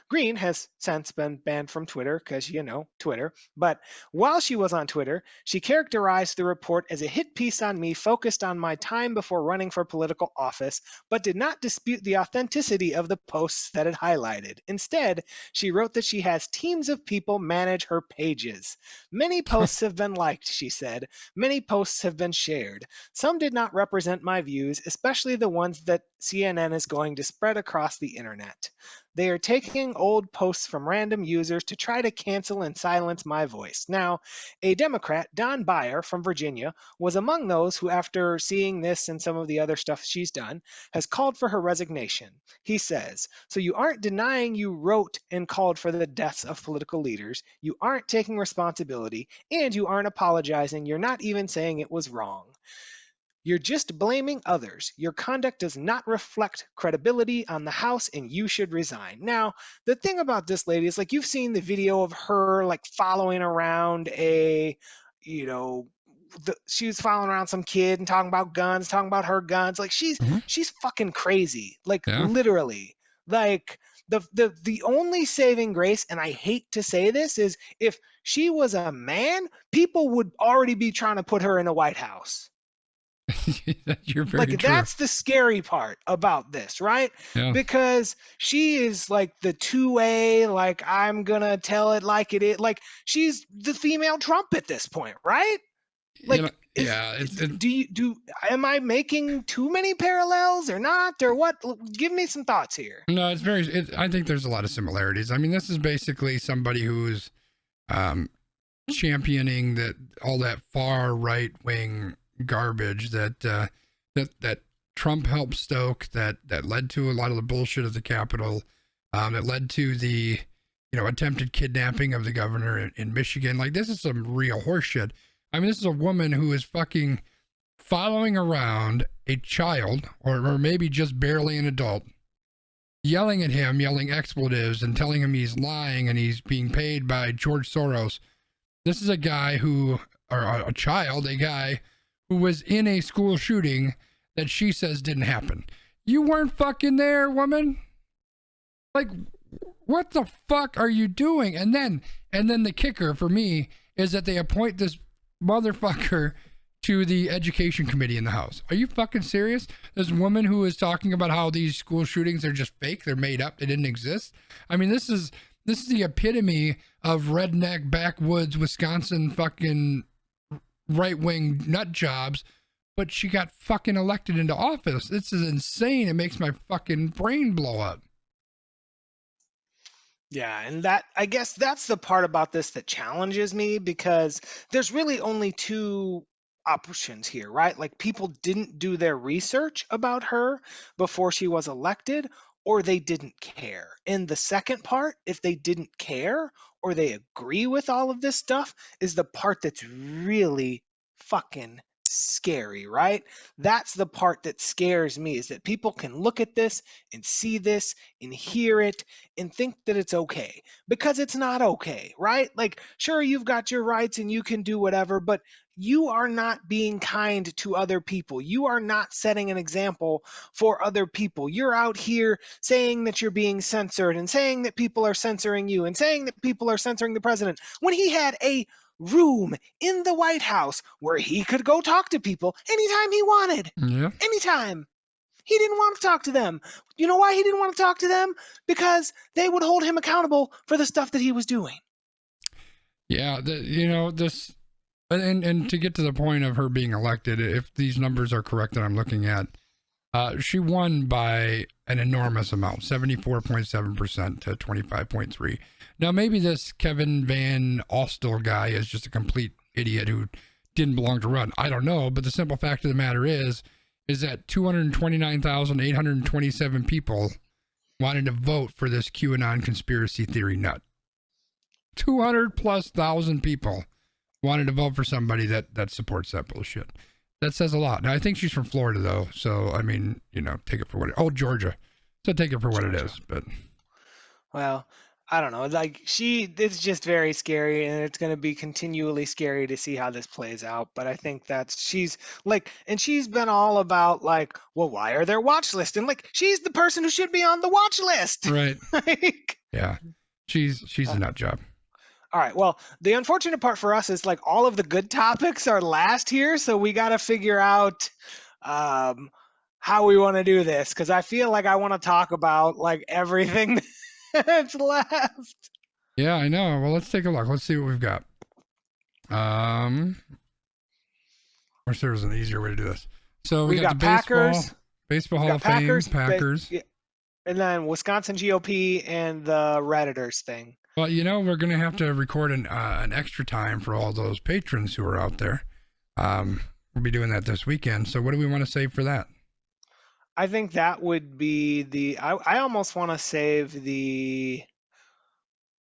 C: Greene has since been banned from Twitter because, Twitter. But while she was on Twitter, she characterized the report as a hit piece on me focused on my time before running for political office, but did not dispute the authenticity of the posts that it highlighted. Instead, she wrote that she has teams of people manage her pages. Many posts have been liked, she said. Many posts have been shared. Some did not represent my views, especially the ones that CNN is going to spread across the internet. They are taking old posts from random users to try to cancel and silence my voice. Now, a Democrat, Don Beyer from Virginia, was among those who, after seeing this and some of the other stuff she's done, has called for her resignation. He says, "So you aren't denying you wrote and called for the deaths of political leaders, you aren't taking responsibility, and you aren't apologizing, you're not even saying it was wrong. You're just blaming others. Your conduct does not reflect credibility on the House, and you should resign." Now, the thing about this lady is, like, you've seen the video of her, like, following around she was following around some kid and talking about guns, talking about her guns. Like, she's fucking crazy. Like, literally. Like, the only saving grace, and I hate to say this, is if she was a man, people would already be trying to put her in the White House.
A: You're very true.
C: That's the scary part about this, right?
A: Yeah.
C: Because she is like the 2A, like, I'm gonna tell it like it is. Like, she's the female Trump at this point, right? Like, am I making too many parallels or not, or what? Give me some thoughts here.
A: No, I think there's a lot of similarities. I mean, this is basically somebody who's championing all that far right wing garbage that Trump helped stoke, that led to a lot of the bullshit of the Capitol, that led to the attempted kidnapping of the governor in Michigan. Like, this is some real horseshit. I mean, this is a woman who is fucking following around a child or maybe just barely an adult yelling at him, yelling expletives and telling him he's lying and he's being paid by George Soros. This is a guy who, or a child, a guy who was in a school shooting that she says didn't happen. You weren't fucking there, woman. Like, what the fuck are you doing? And then the kicker for me is that they appoint this motherfucker to the education committee in the House. Are you fucking serious? This woman who is talking about how these school shootings are just fake, they're made up, they didn't exist. I mean, this is the epitome of redneck backwoods Wisconsin fucking right-wing nut jobs, but she got fucking elected into office. This is insane. It makes my fucking brain blow up.
C: Yeah, and that, I guess that's the part about this that challenges me, because there's really only two options here, right? Like, people didn't do their research about her before she was elected, or they didn't care. And the second part, if they didn't care or they agree with all of this stuff, is the part that's really fucking scary, right? That's the part that scares me, is that people can look at this and see this and hear it and think that it's okay, because it's not okay, right? Like, sure, you've got your rights and you can do whatever, but you are not being kind to other people. You are not setting an example for other people. You're out here saying that you're being censored and saying that people are censoring you and saying that people are censoring the president, when he had a room in the White House where he could go talk to people anytime he wanted.
A: Yeah.
C: Anytime. He didn't want to talk to them. You know why he didn't want to talk to them? Because they would hold him accountable for the stuff that he was doing.
A: Yeah, this, and to get to the point of her being elected, if these numbers are correct that I'm looking at, she won by an enormous amount, 74.7% to 25.3%. Now, maybe this Kevin Van Ostel guy is just a complete idiot who didn't belong to run. I don't know, but the simple fact of the matter is that 229,827 people wanted to vote for this QAnon conspiracy theory nut. 200,000+ people wanted to vote for somebody that supports that bullshit. That says a lot. Now, I think she's from Florida, though, so, I mean, take it for what it is. Oh, Georgia. So take it for what it is, but...
C: Well, I don't know. Like, it's just very scary, and it's going to be continually scary to see how this plays out. But I think she's been all about, like, well, why are there watch lists? And, like, she's the person who should be on the watch list.
A: Right.
C: Like,
A: yeah. She's a nut job.
C: All right. Well, the unfortunate part for us is, like, all of the good topics are last here, so we got to figure out how we want to do this, because I feel like I want to talk about, like, everything that's left.
A: Yeah, I know. Well, let's take a look. Let's see what we've got. Wish there was an easier way to do this. So we got the
C: Packers,
A: baseball Hall of Fame, Packers.
C: And then Wisconsin GOP and the Redditors thing.
A: Well, we're going to have to record an extra time for all those patrons who are out there. We'll be doing that this weekend. So what do we want to save for that?
C: I think that would be I almost want to save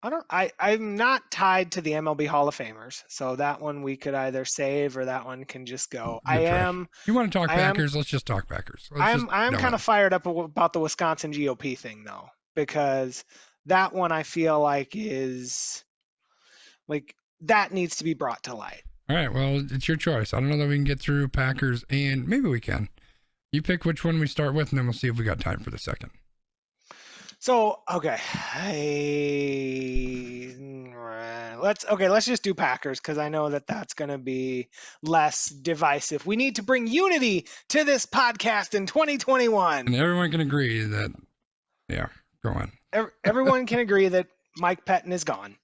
C: I'm not tied to the MLB Hall of Famers, so that one we could either save or that one can just go.
A: You want to talk Packers? Let's just talk Packers.
C: I'm kind of fired up about the Wisconsin GOP thing, though, because that one I feel like is like that needs to be brought to light.
A: All right, well, it's your choice. I don't know that we can get through Packers, and maybe we can. You pick which one we start with, and then we'll see if we got time for the second.
C: So, okay. Let's just do Packers, because I know that that's going to be less divisive. We need to bring unity to this podcast in 2021.
A: And everyone can agree that, yeah, go on.
C: Everyone can agree that Mike Pettin is gone.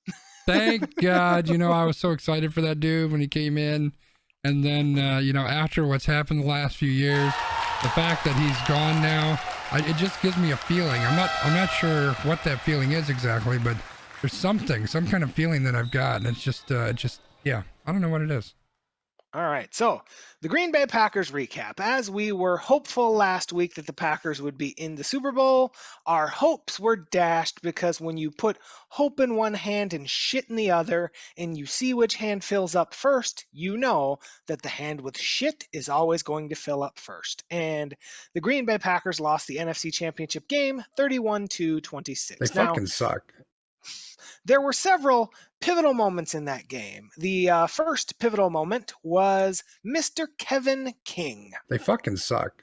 A: Thank God. I was so excited for that dude when he came in. And then, after what's happened the last few years, the fact that he's gone now, it just gives me a feeling. I'm not sure what that feeling is exactly, but there's some kind of feeling that I've got, and it's just, yeah, I don't know what it is.
C: All right. So the Green Bay Packers recap. As we were hopeful last week that the Packers would be in the Super Bowl, our hopes were dashed because when you put hope in one hand and shit in the other, and you see which hand fills up first, you know that the hand with shit is always going to fill up first. And the Green Bay Packers lost the NFC Championship game 31-26.
A: They
C: Now,
A: fucking suck.
C: there were several pivotal moments in that game. The first pivotal moment was Mr. Kevin King.
A: They fucking suck.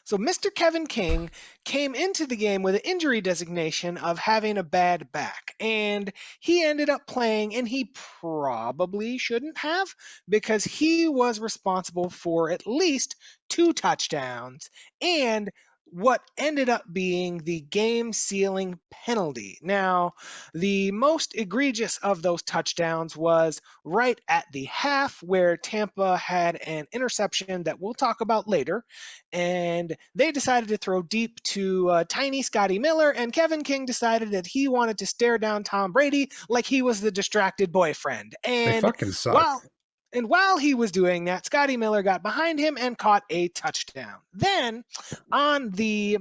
C: So Mr. Kevin King came into the game with an injury designation of having a bad back, and he ended up playing, and he probably shouldn't have because he was responsible for at least 2 touchdowns and what ended up being the game sealing penalty. Now, the most egregious of those touchdowns was right at the half where Tampa had an interception that we'll talk about later, and they decided to throw deep to tiny Scotty Miller, and Kevin King decided that he wanted to stare down Tom Brady like he was the distracted boyfriend.
A: They
C: And
A: fucking suck.
C: while he was doing that, Scotty Miller got behind him and caught a touchdown. Then on the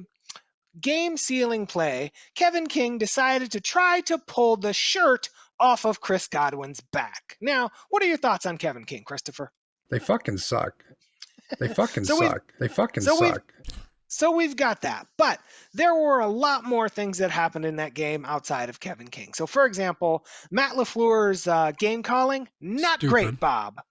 C: game sealing play, Kevin King decided to try to pull the shirt off of Chris Godwin's back. Now, what are your thoughts on Kevin King, Christopher?
A: They fucking suck. They fucking
C: So we've
A: suck. They fucking
C: so we've
A: suck.
C: So we've got that. But there were a lot more things that happened in that game outside of Kevin King. So, for example, Matt LaFleur's game calling, not
A: Stupid.
C: great, Bob.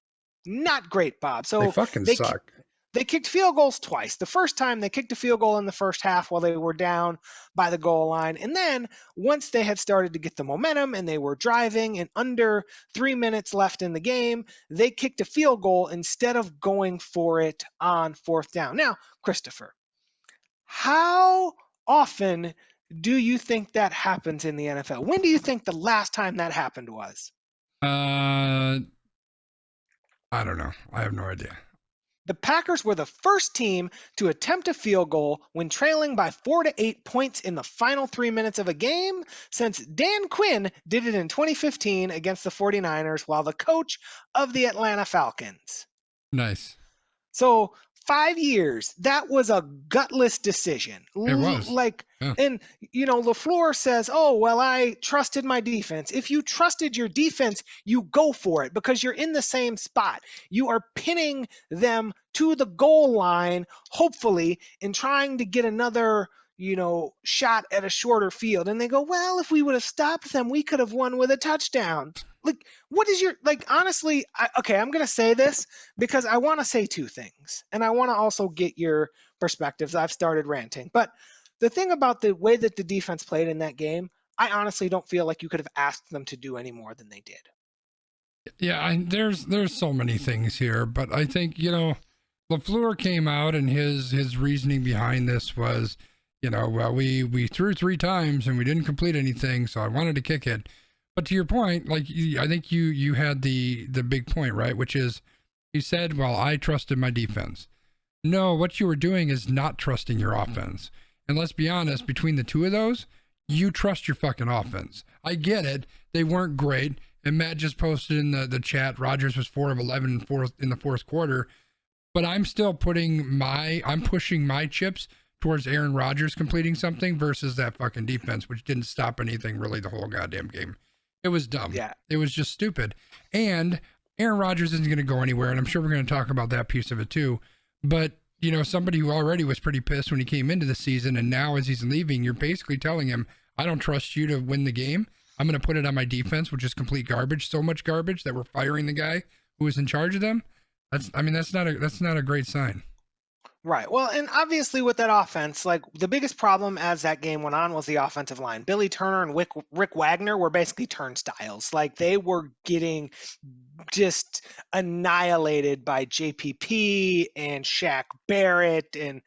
C: Not great, Bob.
A: They
C: So
A: fucking
C: they
A: suck.
C: they kicked field goals twice. The first time they kicked a field goal in the first half while they were down by the goal line. And then once they had started to get the momentum and they were driving and under 3 minutes left in the game, they kicked a field goal instead of going for it on fourth down. Now, Christopher, how often do you think that happens in the NFL? When do you think the last time that happened was?
A: I don't know. I have no idea.
C: The Packers were the first team to attempt a field goal when trailing by 4 to 8 points in the final 3 minutes of a game since Dan Quinn did it in 2015 against the 49ers while the coach of the Atlanta Falcons.
A: Nice.
C: So 5 years, that was a gutless decision.
A: It was. Yeah.
C: And LaFleur says, "Oh, well, I trusted my defense." If you trusted your defense, you go for it because you're in the same spot. You are pinning them to the goal line, hopefully, and trying to get another, shot at a shorter field. And they go, "Well, if we would have stopped them, we could have won with a touchdown." Like, what is your, honestly, I'm going to say this because I want to say two things. And I want to also get your perspectives. I've started ranting. But the thing about the way that the defense played in that game, I honestly don't feel like you could have asked them to do any more than they did.
A: Yeah, there's so many things here, but I think, LaFleur came out and his reasoning behind this was, well, we threw 3 times and we didn't complete anything, so I wanted to kick it. But to your point, I think you had the big point, right? Which is, he said, well, I trusted my defense. No, what you were doing is not trusting your offense. And let's be honest, between the two of those, you trust your fucking offense. I get it. They weren't great. And Matt just posted in the chat, Rodgers was 4 of 11 in the fourth quarter. But I'm still pushing my chips towards Aaron Rodgers completing something versus that fucking defense, which didn't stop anything really the whole goddamn game. It was dumb.
C: Yeah.
A: It was just stupid. And Aaron Rodgers isn't going to go anywhere, and I'm sure we're going to talk about that piece of it too. But, somebody who already was pretty pissed when he came into the season, and now as he's leaving, you're basically telling him, I don't trust you to win the game. I'm going to put it on my defense, which is complete garbage. So much garbage that we're firing the guy who was in charge of them. That's not a great sign.
C: Right. Well, and obviously with that offense, the biggest problem as that game went on was the offensive line. Billy Turner and Rick Wagner were basically turnstiles. They were getting just annihilated by JPP and Shaq Barrett, and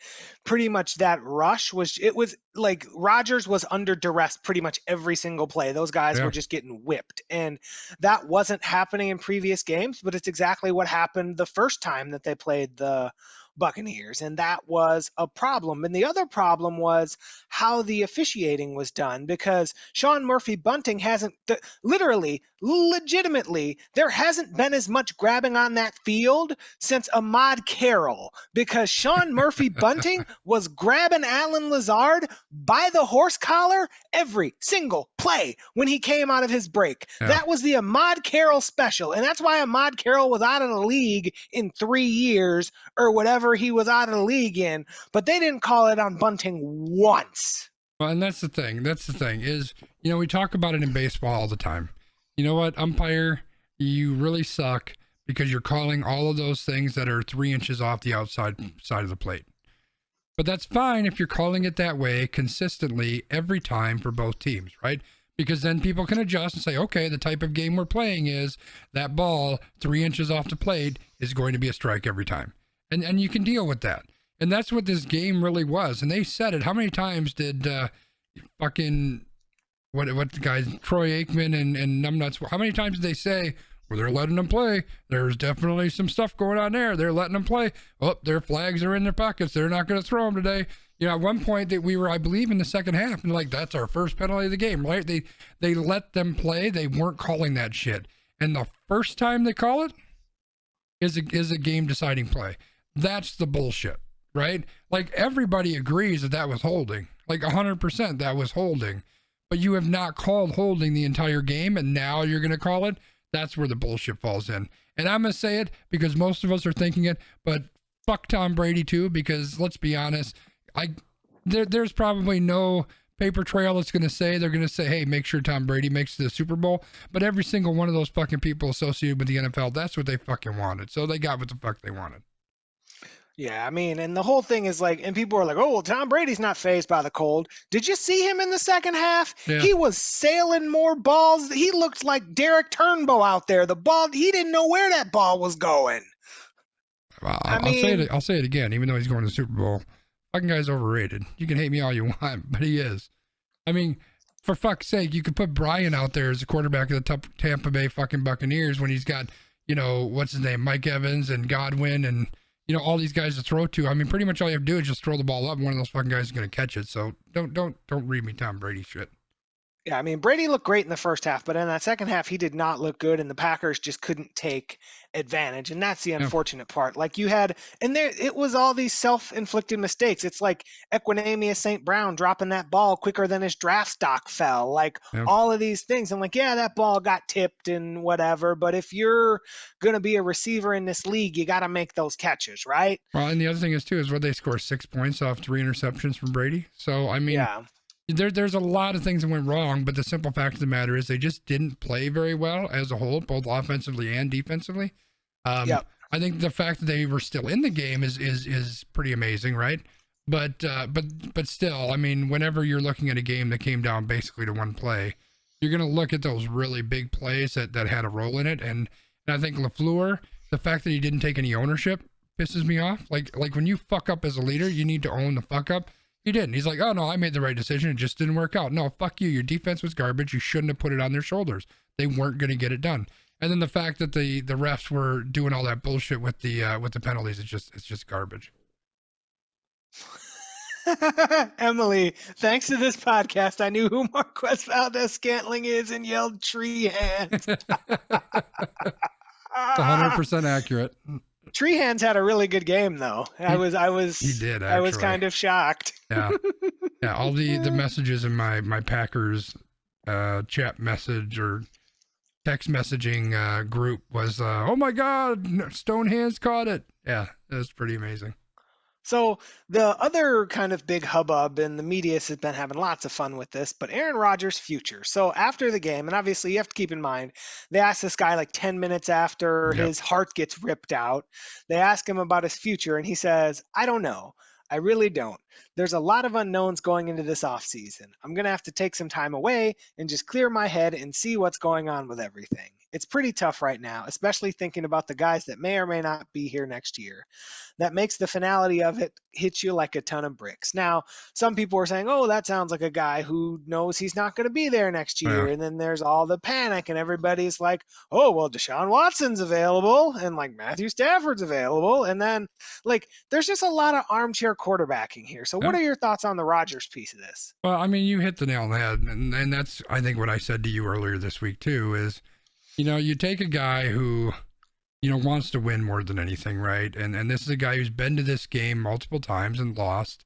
C: pretty much that rush was like Rodgers was under duress pretty much every single play. Those guys were just getting whipped, and that wasn't happening in previous games, but it's exactly what happened the first time that they played the Buccaneers, and that was a problem. And the other problem was how the officiating was done, because Sean Murphy bunting hasn't, literally, legitimately, there hasn't been as much grabbing on that field since Ahmad Carroll, because Sean Murphy bunting was grabbing Alan Lazard by the horse collar every single play when he came out of his break.
A: Yeah.
C: That was the Ahmad Carroll special, and that's why Ahmad Carroll was out of the league in 3 years or whatever he was out of the league in, but they didn't call it on bunting once.
A: Well, and that's the thing. That's the thing is, we talk about it in baseball all the time. You know what, umpire, you really suck because you're calling all of those things that are 3 inches off the outside side of the plate. But that's fine if you're calling it that way consistently every time for both teams, right? Because then people can adjust and say, okay, the type of game we're playing is that ball 3 inches off the plate is going to be a strike every time. And you can deal with that. And that's what this game really was. And they said it. How many times did fucking what the guys Troy Aikman and Numbnuts? How many times did they say, well, they're letting them play? There's definitely some stuff going on there. They're letting them play. Oh, their flags are in their pockets. They're not going to throw them today. At one point that we were, I believe, in the second half, and like that's our first penalty of the game, right? They let them play. They weren't calling that shit. And the first time they call it is a game deciding play. That's the bullshit. Right? Like everybody agrees that was holding, like 100% that was holding, but you have not called holding the entire game, and now you're going to call it. That's where the bullshit falls in. And I'm going to say it because most of us are thinking it, but fuck Tom Brady too, because let's be honest, there's probably no paper trail that's going to say, they're going to say, hey, make sure Tom Brady makes the Super Bowl, but every single one of those fucking people associated with the NFL, that's what they fucking wanted. So they got what the fuck they wanted.
C: Yeah, I mean, and the whole thing is like, and people are like, oh, well, Tom Brady's not fazed by the cold. Did you see him in the second half?
A: Yeah.
C: He was sailing more balls. He looked like Derek Turnbow out there. The ball, he didn't know where that ball was going.
A: I'll say it again, even though he's going to the Super Bowl. Fucking guy's overrated. You can hate me all you want, but he is. I mean, for fuck's sake, you could put Brian out there as the quarterback of the Tampa Bay fucking Buccaneers when he's got, what's his name, Mike Evans and Godwin and all these guys to throw to. I mean, pretty much all you have to do is just throw the ball up, and one of those fucking guys is going to catch it. So don't read me Tom Brady shit.
C: Yeah, I mean, Brady looked great in the first half, but in that second half, he did not look good, and the Packers just couldn't take advantage, and that's the unfortunate part. Like you had, and there, it was all these self-inflicted mistakes. It's like Equinemius St. Brown dropping that ball quicker than his draft stock fell. Like all of these things. I'm like, yeah, that ball got tipped and whatever, but if you're going to be a receiver in this league, you got to make those catches, right?
A: Well, and the other thing is, too, is what they score 6 points off 3 interceptions from Brady. So, I mean... Yeah. There's a lot of things that went wrong, but the simple fact of the matter is they just didn't play very well as a whole, both offensively and defensively. I think the fact that they were still in the game is pretty amazing, right? But still, I mean, whenever you're looking at a game that came down basically to one play, you're going to look at those really big plays that had a role in it. And I think LaFleur, the fact that he didn't take any ownership pisses me off. Like when you fuck up as a leader, you need to own the fuck up. He didn't. He's like, oh, no, I made the right decision. It just didn't work out. No, fuck you. Your defense was garbage. You shouldn't have put it on their shoulders. They weren't going to get it done. And then the fact that the refs were doing all that bullshit with the penalties, it's just garbage.
C: Emily, thanks to this podcast, I knew who Marquez Valdez-Scantling is and yelled tree hands.
A: 100% accurate.
C: Tree Hands had a really good game, though. He did. Actually. I was kind of shocked.
A: Yeah. All the messages in my Packers chat message or text messaging group was, oh my God, Stone Hands caught it. Yeah, it was pretty amazing.
C: So the other kind of big hubbub, and the media has been having lots of fun with this, but Aaron Rodgers' future. So after the game, and obviously you have to keep in mind, they asked this guy like 10 minutes after his heart gets ripped out. They ask him about his future, and he says, I don't know. I really don't. There's a lot of unknowns going into this offseason. I'm going to have to take some time away and just clear my head and see what's going on with everything. it's pretty tough right now, especially thinking about the guys that may or may not be here next year. That makes the finality of it hit you like a ton of bricks. Now, some people are saying, oh, that sounds like a guy who knows he's not going to be there next year.
A: Yeah.
C: And then there's all the panic, and everybody's like, oh, well, Deshaun Watson's available, and like Matthew Stafford's available. And then, like, there's just a lot of armchair quarterbacking here. So, what
A: Yeah.
C: are your thoughts on the Rodgers piece of this?
A: Well, I mean, you hit the nail on the head, and that's, I think, what I said to you earlier this week too. Is, you take a guy who, wants to win more than anything, right? And this is a guy who's been to this game multiple times and lost,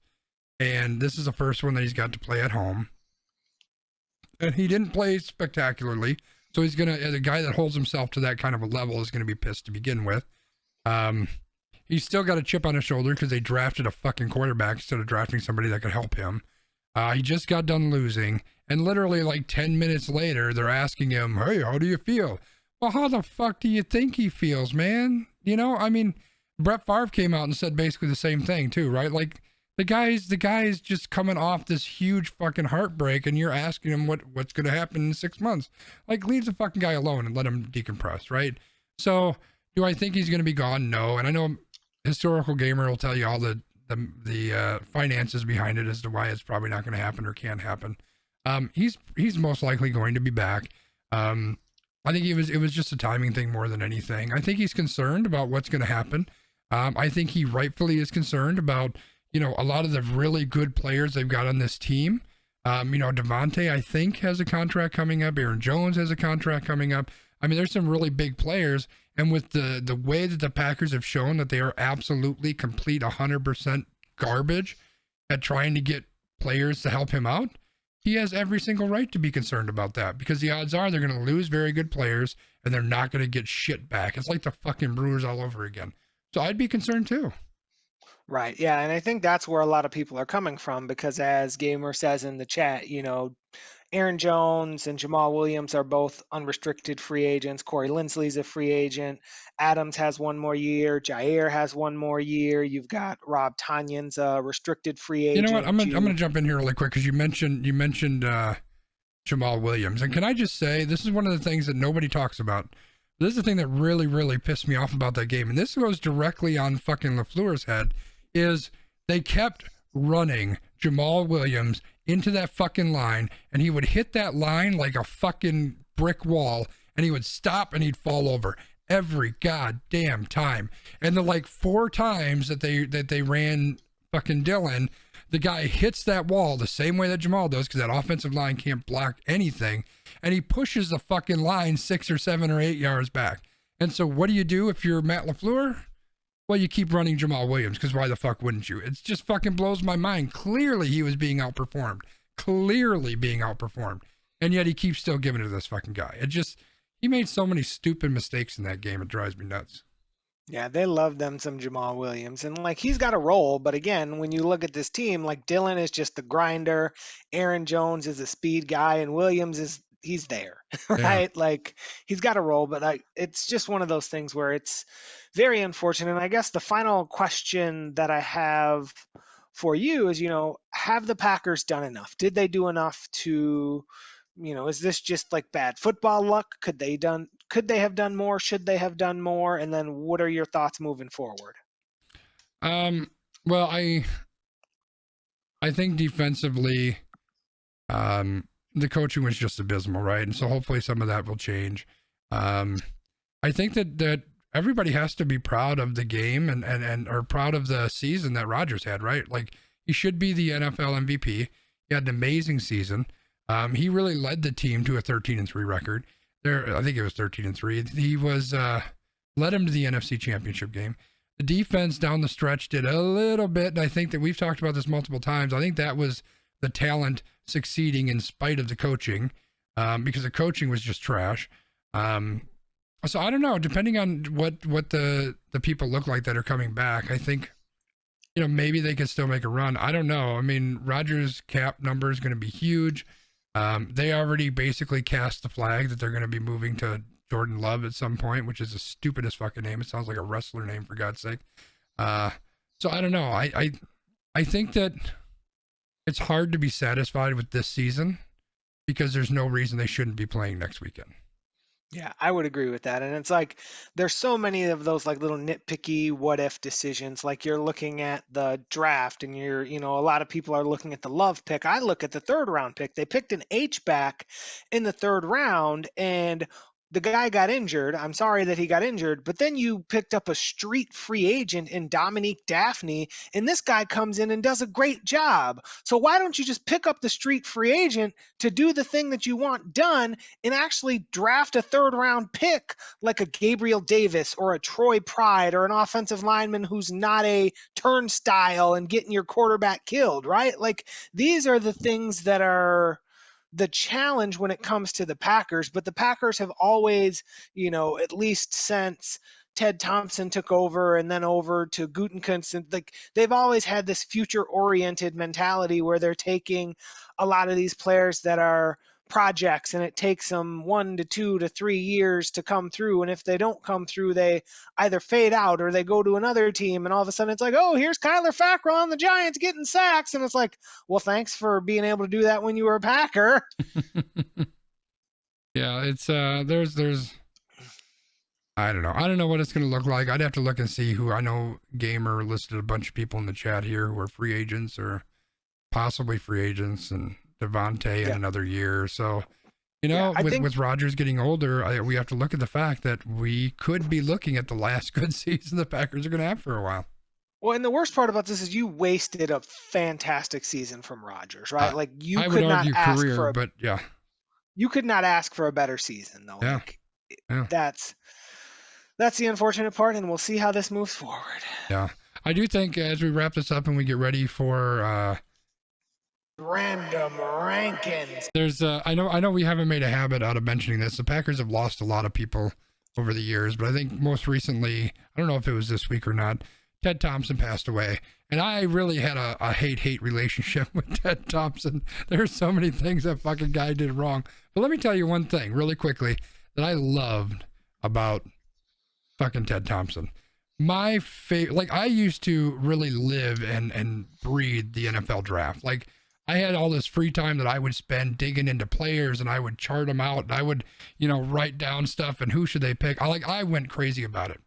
A: and this is the first one that he's got to play at home, and he didn't play spectacularly, so he's gonna, as a guy that holds himself to that kind of a level, is gonna be pissed to begin with. He's still got a chip on his shoulder because they drafted a fucking quarterback instead of drafting somebody that could help him. He just got done losing, and literally like 10 minutes later, they're asking him, hey, how do you feel? Well, how the fuck do you think he feels, man? I mean, Brett Favre came out and said basically the same thing too, right? Like, the guy's just coming off this huge fucking heartbreak, and you're asking him what's going to happen in 6 months. Like, leave the fucking guy alone and let him decompress, right? So, do I think he's going to be gone? No. And I know Historical Gamer will tell you all the finances behind it as to why it's probably not going to happen or can't happen. He's most likely going to be back. I think it was just a timing thing more than anything. I think he's concerned about what's going to happen. I think he rightfully is concerned about, a lot of the really good players they've got on this team. Devontae, I think, has a contract coming up. Aaron Jones has a contract coming up. I mean, there's some really big players. And with the way that the Packers have shown that they are absolutely complete 100% garbage at trying to get players to help him out, he has every single right to be concerned about that, because the odds are they're going to lose very good players and they're not going to get shit back. It's like the fucking Brewers all over again. So I'd be concerned too.
C: Right. Yeah. And I think that's where a lot of people are coming from, because as Gamer says in the chat, Aaron Jones and Jamal Williams are both unrestricted free agents. Corey Linsley's a free agent. Adams has one more year. Jair has one more year. You've got Rob Tanyan's a restricted free agent.
A: You know what? I'm gonna jump in here really quick, because you mentioned Jamal Williams, and can I just say, this is one of the things that nobody talks about. This is the thing that really, really pissed me off about that game, and this goes directly on fucking LaFleur's head, is they kept running Jamal Williams into that fucking line, and he would hit that line like a fucking brick wall, and he would stop and he'd fall over every goddamn time. And the like 4 times that they ran fucking Dylan, the guy hits that wall the same way that Jamal does, because that offensive line can't block anything, and he pushes the fucking line 6 or 7 or 8 yards back. And so what do you do if you're Matt LaFleur? Well, you keep running Jamal Williams, because why the fuck wouldn't you? It just fucking blows my mind. Clearly he was being outperformed. And yet he keeps still giving it to this fucking guy. He made so many stupid mistakes in that game. It drives me nuts.
C: Yeah, they love them some Jamal Williams. And like, he's got a role, but again, when you look at this team, like, Dylan is just the grinder, Aaron Jones is a speed guy, and Williams he's there, right? Yeah. Like, he's got a role, but it's just one of those things where it's very unfortunate. And I guess the final question that I have for you is, have the Packers done enough? Did they do enough to, is this just like bad football luck? Could they have done more? Should they have done more? And then what are your thoughts moving forward?
A: Well, I think defensively, the coaching was just abysmal, right? And so hopefully some of that will change. I think that everybody has to be proud of the game and are proud of the season that Rodgers had, right? Like, he should be the NFL MVP. He had an amazing season. He really led the team to a 13-3 record. I think it was 13-3. He led him to the NFC Championship game. The defense down the stretch did a little bit, and I think that we've talked about this multiple times. I think that was the talent succeeding in spite of the coaching, because the coaching was just trash. So I don't know, depending on what the people look like that are coming back, I think, maybe they could still make a run. I don't know. I mean, Rodgers' cap number is going to be huge. They already basically cast the flag that they're going to be moving to Jordan Love at some point, which is the stupidest fucking name. It sounds like a wrestler name, for God's sake. So I don't know. I think that it's hard to be satisfied with this season, because there's no reason they shouldn't be playing next weekend.
C: Yeah, I would agree with that. And it's like there's so many of those like little nitpicky what if decisions. Like you're looking at the draft and a lot of people are looking at the love pick. I look at the third round pick. They picked an H back in the third round and the guy got injured. I'm sorry that he got injured, but then you picked up a street free agent in Dominique Daphne, and this guy comes in and does a great job. So why don't you just pick up the street free agent to do the thing that you want done and actually draft a third round pick like a Gabriel Davis or a Troy Pride or an offensive lineman who's not a turnstile and getting your quarterback killed, right? Like these are the things that are the challenge when it comes to the Packers, but the Packers have always, at least since Ted Thompson took over and then over to Gutekunst, and like they've always had this future-oriented mentality where they're taking a lot of these players that are projects and it takes them 1 to 2 to 3 years to come through, and if they don't come through they either fade out or they go to another team, and all of a sudden it's like, oh, here's Kyler Fackrell on the Giants getting sacks, and it's like, well, thanks for being able to do that when you were a Packer.
A: Yeah, it's there's I don't know. I don't know what it's going to look like. I'd have to look and see who. I know Gamer listed a bunch of people in the chat here who are free agents or possibly free agents, and Devontae in another year. So, with Rodgers getting older, we have to look at the fact that we could be looking at the last good season the Packers are going to have for a while.
C: Well, and the worst part about this is you wasted a fantastic season from Rodgers, right? Like
A: I would argue career, but yeah.
C: You could not ask for a better season, though.
A: Yeah.
C: Like, that's the unfortunate part, and we'll see how this moves forward.
A: Yeah. I do think as we wrap this up and we get ready for
C: random rankings.
A: There's I know we haven't made a habit out of mentioning this. The Packers have lost a lot of people over the years, but I think most recently, I don't know if it was this week or not, Ted Thompson passed away. And I really had a hate relationship with Ted Thompson. There's so many things that fucking guy did wrong. But let me tell you one thing really quickly that I loved about fucking Ted Thompson. My favorite, like I used to really live and breathe the NFL draft. Like I had all this free time that I would spend digging into players, and I would chart them out, and I would, write down stuff and who should they pick. I went crazy about it.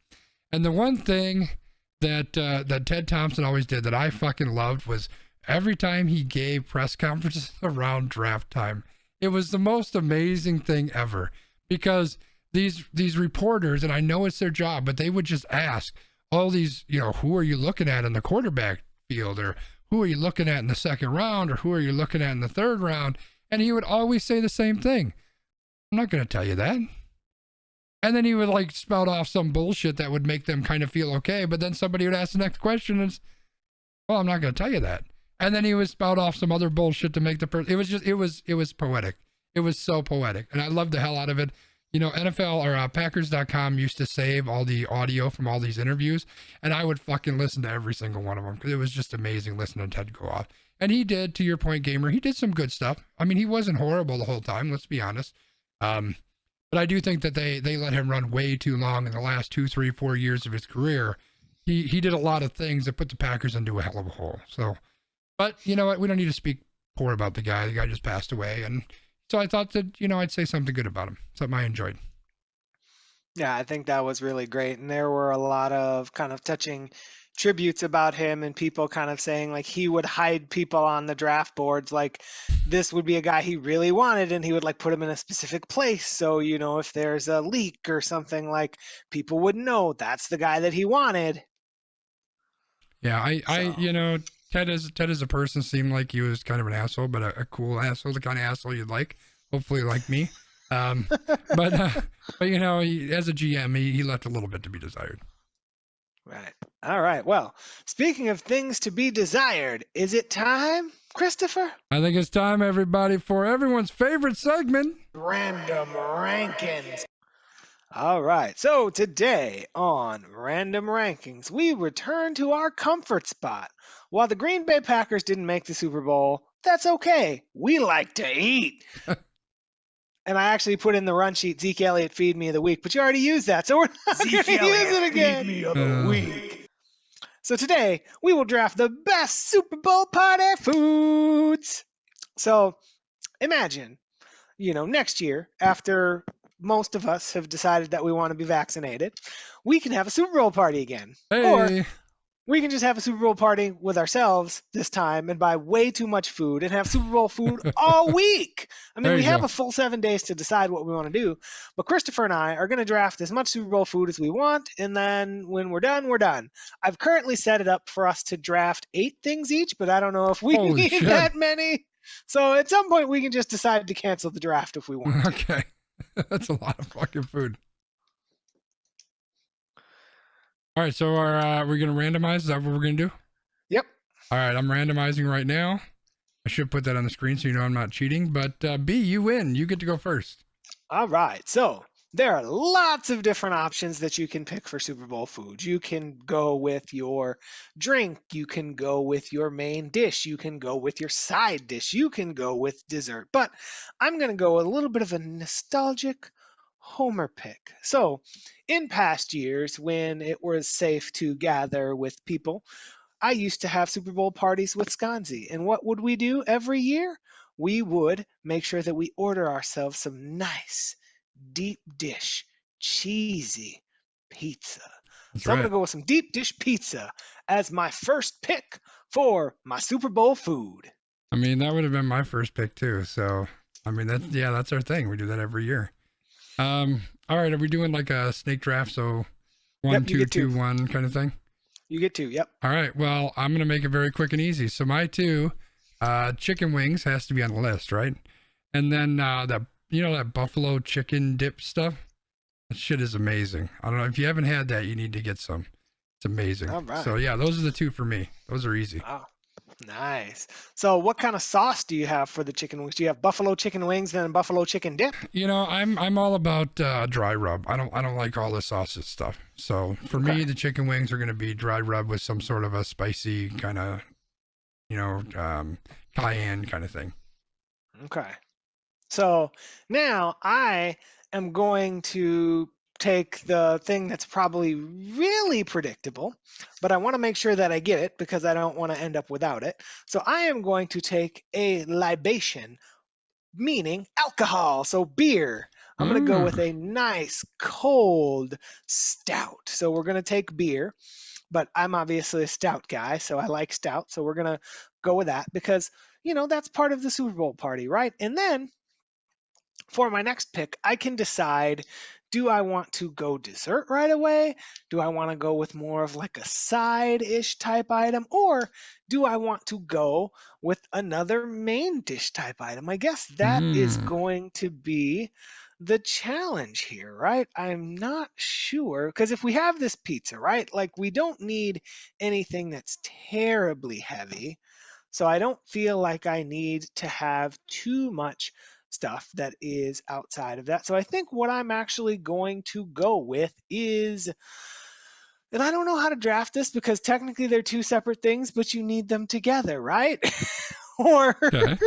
A: And the one thing that Ted Thompson always did that I fucking loved was every time he gave press conferences around draft time, it was the most amazing thing ever, because these reporters, and I know it's their job, but they would just ask all these, who are you looking at in the quarterback field, or who are you looking at in the second round, or who are you looking at in the third round? And he would always say the same thing. I'm not going to tell you that. And then he would like spout off some bullshit that would make them kind of feel okay. But then somebody would ask the next question and well, I'm not going to tell you that. And then he would spout off some other bullshit to make the person, it was poetic. It was so poetic. And I loved the hell out of it. NFL or Packers.com used to save all the audio from all these interviews, and I would fucking listen to every single one of them because it was just amazing listening to Ted go off. And he did, to your point, Gamer, he did some good stuff. I mean, he wasn't horrible the whole time, let's be honest. But I do think that they let him run way too long in the last 2, 3, 4 years of his career. He did a lot of things that put the Packers into a hell of a hole. So, but you know what? We don't need to speak poor about the guy. The guy just passed away, and so I thought that, I'd say something good about him. Something I enjoyed.
C: Yeah, I think that was really great. And there were a lot of kind of touching tributes about him, and people kind of saying like he would hide people on the draft boards. Like this would be a guy he really wanted, and he would like put him in a specific place. So, if there's a leak or something, like people would know that's the guy that he wanted.
A: Yeah, Ted as a person seemed like he was kind of an asshole, but a cool asshole, the kind of asshole you'd like, hopefully like me. But as a GM, he left a little bit to be desired.
C: Right. All right. Well, speaking of things to be desired, is it time, Christopher?
A: I think it's time, everybody, for everyone's favorite segment,
C: Random Rankings. All right. So today on Random Rankings, we return to our comfort spot. While the Green Bay Packers didn't make the Super Bowl, that's okay. We like to eat. And I actually put in the run sheet, Zeke Elliott feed me of the week, but you already used that, so we're not going to use it again.
B: Feed me of the week.
C: So today, we will draft the best Super Bowl party foods. So imagine, next year, after most of us have decided that we want to be vaccinated, we can have a Super Bowl party again. Or
A: Hey,
C: we can just have a Super Bowl party with ourselves this time and buy way too much food and have Super Bowl food all week. I mean,
A: there
C: we
A: you
C: have
A: go.
C: a full 7 days to decide what we want to do, but Christopher and I are going to draft as much Super Bowl food as we want, and then when we're done, we're done. I've currently set it up for us to draft 8 things each, but I don't know if we
A: Holy
C: need
A: shit.
C: that many. So at some point, we can just decide to cancel the draft if we want to.
A: Okay. That's a lot of fucking food. All right, so we're gonna randomize? Is that what we're gonna do?
C: Yep.
A: All right, I'm randomizing right now. I should put that on the screen so you know I'm not cheating. But B, you win. You get to go first.
C: All right. So there are lots of different options that you can pick for Super Bowl food. You can go with your drink. You can go with your main dish. You can go with your side dish. You can go with dessert. But I'm going to go a little bit of a nostalgic Homer pick. So in past years, when it was safe to gather with people, I used to have Super Bowl parties with Sconzi. And what would we do every year? We would make sure that we order ourselves some nice, deep dish, cheesy pizza.
A: That's
C: So I'm going
A: right.
C: to go with some deep dish pizza as my first pick for my Super Bowl food.
A: I mean, that would have been my first pick too. So, I mean, that's our thing. We do that every year. All right, are we doing like a snake draft? So one,
C: Yep, you
A: two,
C: get two.
A: two, one kind of thing.
C: You get two. Yep.
A: All right. Well, I'm gonna make it very quick and easy. So my two, chicken wings has to be on the list, right? And then that that buffalo chicken dip stuff. That shit is amazing. I don't know if you haven't had that, you need to get some. It's amazing.
C: All right.
A: So yeah, those are the two for me. Those are easy.
C: Oh, nice. So what kind of sauce do you have for the chicken wings? Do you have buffalo chicken wings and buffalo chicken dip?
A: I'm all about dry rub. I don't like all the sausage stuff. So for
C: Okay.
A: me, the chicken wings are gonna be dry rub with some sort of a spicy kind of cayenne kind of thing.
C: Okay. So now I am going to take the thing that's probably really predictable, but I want to make sure that I get it because I don't want to end up without it. So I am going to take a libation, meaning alcohol, so beer. I'm going to go with
A: Mm,
C: a nice cold stout. So we're going to take beer, but I'm obviously a stout guy, so I like stout. So we're going to go with that because, that's part of the Super Bowl party, right? And then for my next pick, I can decide, do I want to go dessert right away? Do I want to go with more of like a side ish type item? Or do I want to go with another main dish type item? I guess that is
A: mm.
C: going to be the challenge here, right? I'm not sure. Because if we have this pizza, right, like we don't need anything that's terribly heavy. So I don't feel like I need to have too much stuff that is outside of that. So I think what I'm actually going to go with is, and I don't know how to draft this because technically they're two separate things, but you need them together, right? Or
A: Okay.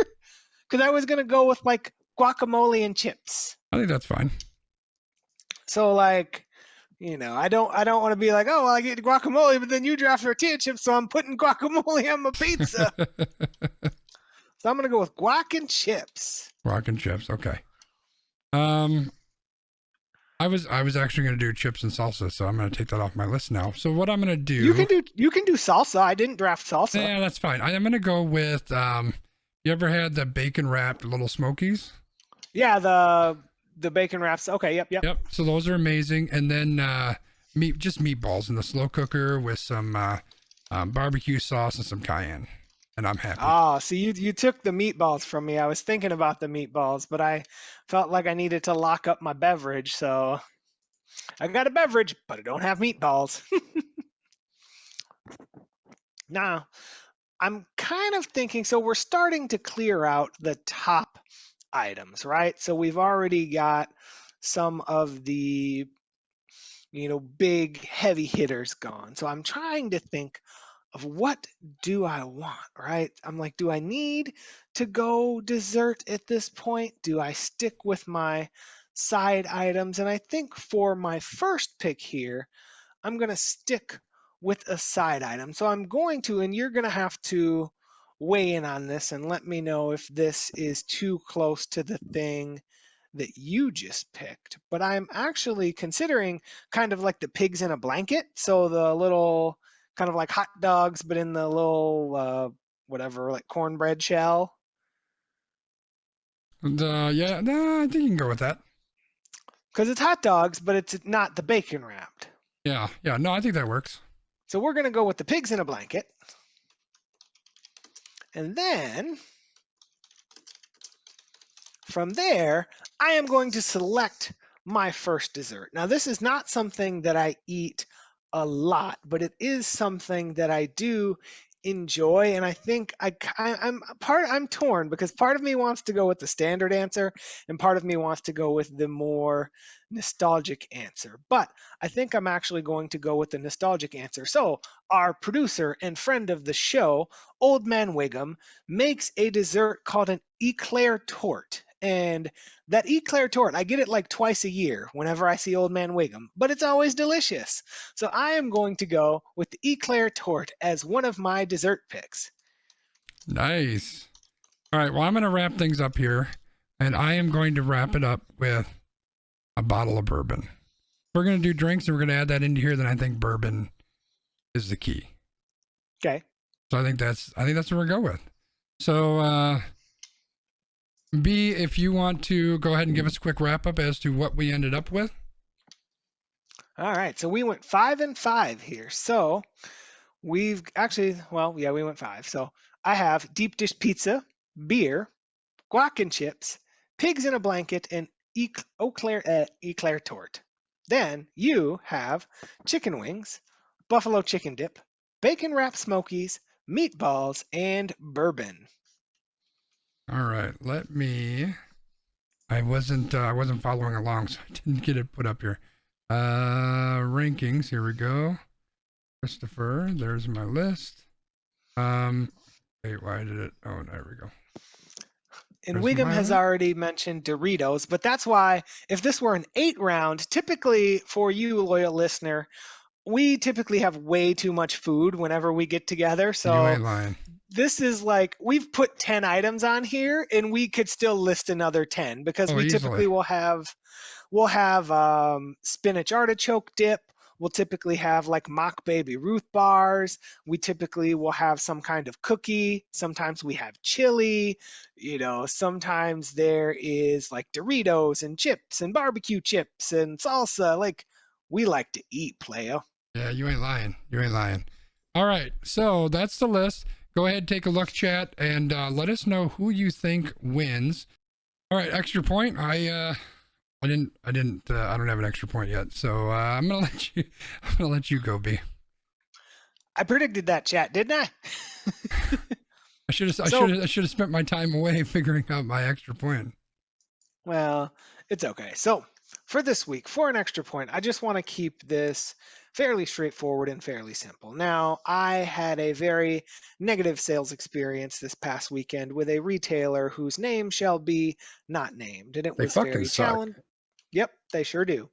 C: because I was going to go with like guacamole and chips.
A: I think that's fine.
C: So like, I don't want to be like, oh, well, I get guacamole, but then you draft tortilla chips, so I'm putting guacamole on my pizza. So I'm going to go with guac and chips.
A: Rock and chips. Okay. Um, I was actually going to do chips and salsa, so I'm going to take that off my list now. So what I'm going to
C: You can
A: do?
C: do salsa. I didn't draft salsa.
A: Yeah, that's fine. I'm going to go with You ever had the bacon wrapped little smokies?
C: Yeah, the bacon wraps. Okay, yep.
A: Yep. So those are amazing. And then meatballs in the slow cooker with some barbecue sauce and some cayenne, and I'm happy.
C: Ah, so you took the meatballs from me. I was thinking about the meatballs, but I felt like I needed to lock up my beverage, so I got a beverage, but I don't have meatballs. Now, I'm kind of thinking, so we're starting to clear out the top items, right? So we've already got some of the, big heavy hitters gone. So I'm trying to think of what do I want, right? I'm like, do I need to go dessert at this point? Do I stick with my side items? And I think for my first pick here, I'm going to stick with a side item. So I'm going to, and you're going to have to weigh in on this and let me know if this is too close to the thing that you just picked, but I'm actually considering kind of like the pigs in a blanket. So the little kind of like hot dogs, but in the little whatever, like cornbread shell.
A: Yeah, nah, I think you can go with that.
C: Because it's hot dogs, but it's not the bacon wrapped.
A: Yeah, yeah, no, I think that works.
C: So we're going to go with the pigs in a blanket. And then from there, I am going to select my first dessert. Now, this is not something that I eat a lot, but it is something that I do enjoy. And I think I'm torn because part of me wants to go with the standard answer and part of me wants to go with the more nostalgic answer. But I think I'm actually going to go with the nostalgic answer. So our producer and friend of the show, Old Man Wiggum, makes a dessert called an eclair tort. And that eclair tort, I get it like twice a year whenever I see Old Man Wiggum, but it's always delicious. So I am going to go with the eclair tort as one of my dessert picks.
A: Nice. All right, well, I'm going to wrap things up here, and I am going to wrap it up with a bottle of bourbon. If we're going to do drinks and we're going to add that into here, then I think bourbon is the key.
C: Okay.
A: So I think that's what we're going to go with. So, B, if you want to go ahead and give us a quick wrap up as to what we ended up with.
C: All right, so we went 5 and 5 here. So we've actually, well, yeah, we went 5. So I have deep dish pizza, beer, guac and chips, pigs in a blanket, and eclair tort. Then you have chicken wings, buffalo chicken dip, bacon wrapped smokies, meatballs, and bourbon.
A: All right, I wasn't following along, so I didn't get it put up here. Rankings, here we go. Christopher, there's my list. Wait, why did it? Oh, there we go.
C: And
A: There's
C: Wiggum has
A: mine.
C: already mentioned Doritos, but that's why if this were an 8 round, typically for you, loyal listener, we typically have way too much food whenever we get together.
A: You
C: So
A: ain't lying.
C: this is like we've put 10 items on here and we could still list another 10 because
A: Oh,
C: we
A: easily.
C: typically will have spinach artichoke dip. We'll typically have like mock baby Ruth bars. We typically will have some kind of cookie. Sometimes we have chili. Sometimes there is like Doritos and chips and barbecue chips and salsa. Like we like to eat, playa.
A: Yeah, you ain't lying. You ain't lying. All right, so that's the list. Go ahead, take a look, chat, and let us know who you think wins. All right, extra point. I don't have an extra point yet, so I'm gonna let you go, B.
C: I predicted that, chat, didn't I?
A: I should have spent my time away figuring out my extra point.
C: Well, it's okay. So for this week, for an extra point, I just want to keep this fairly straightforward and fairly simple. Now, I had a very negative sales experience this past weekend with a retailer whose name shall be not named, and it
A: They
C: was
A: fucking
C: fairly
A: suck.
C: challenging. Yep, they sure do.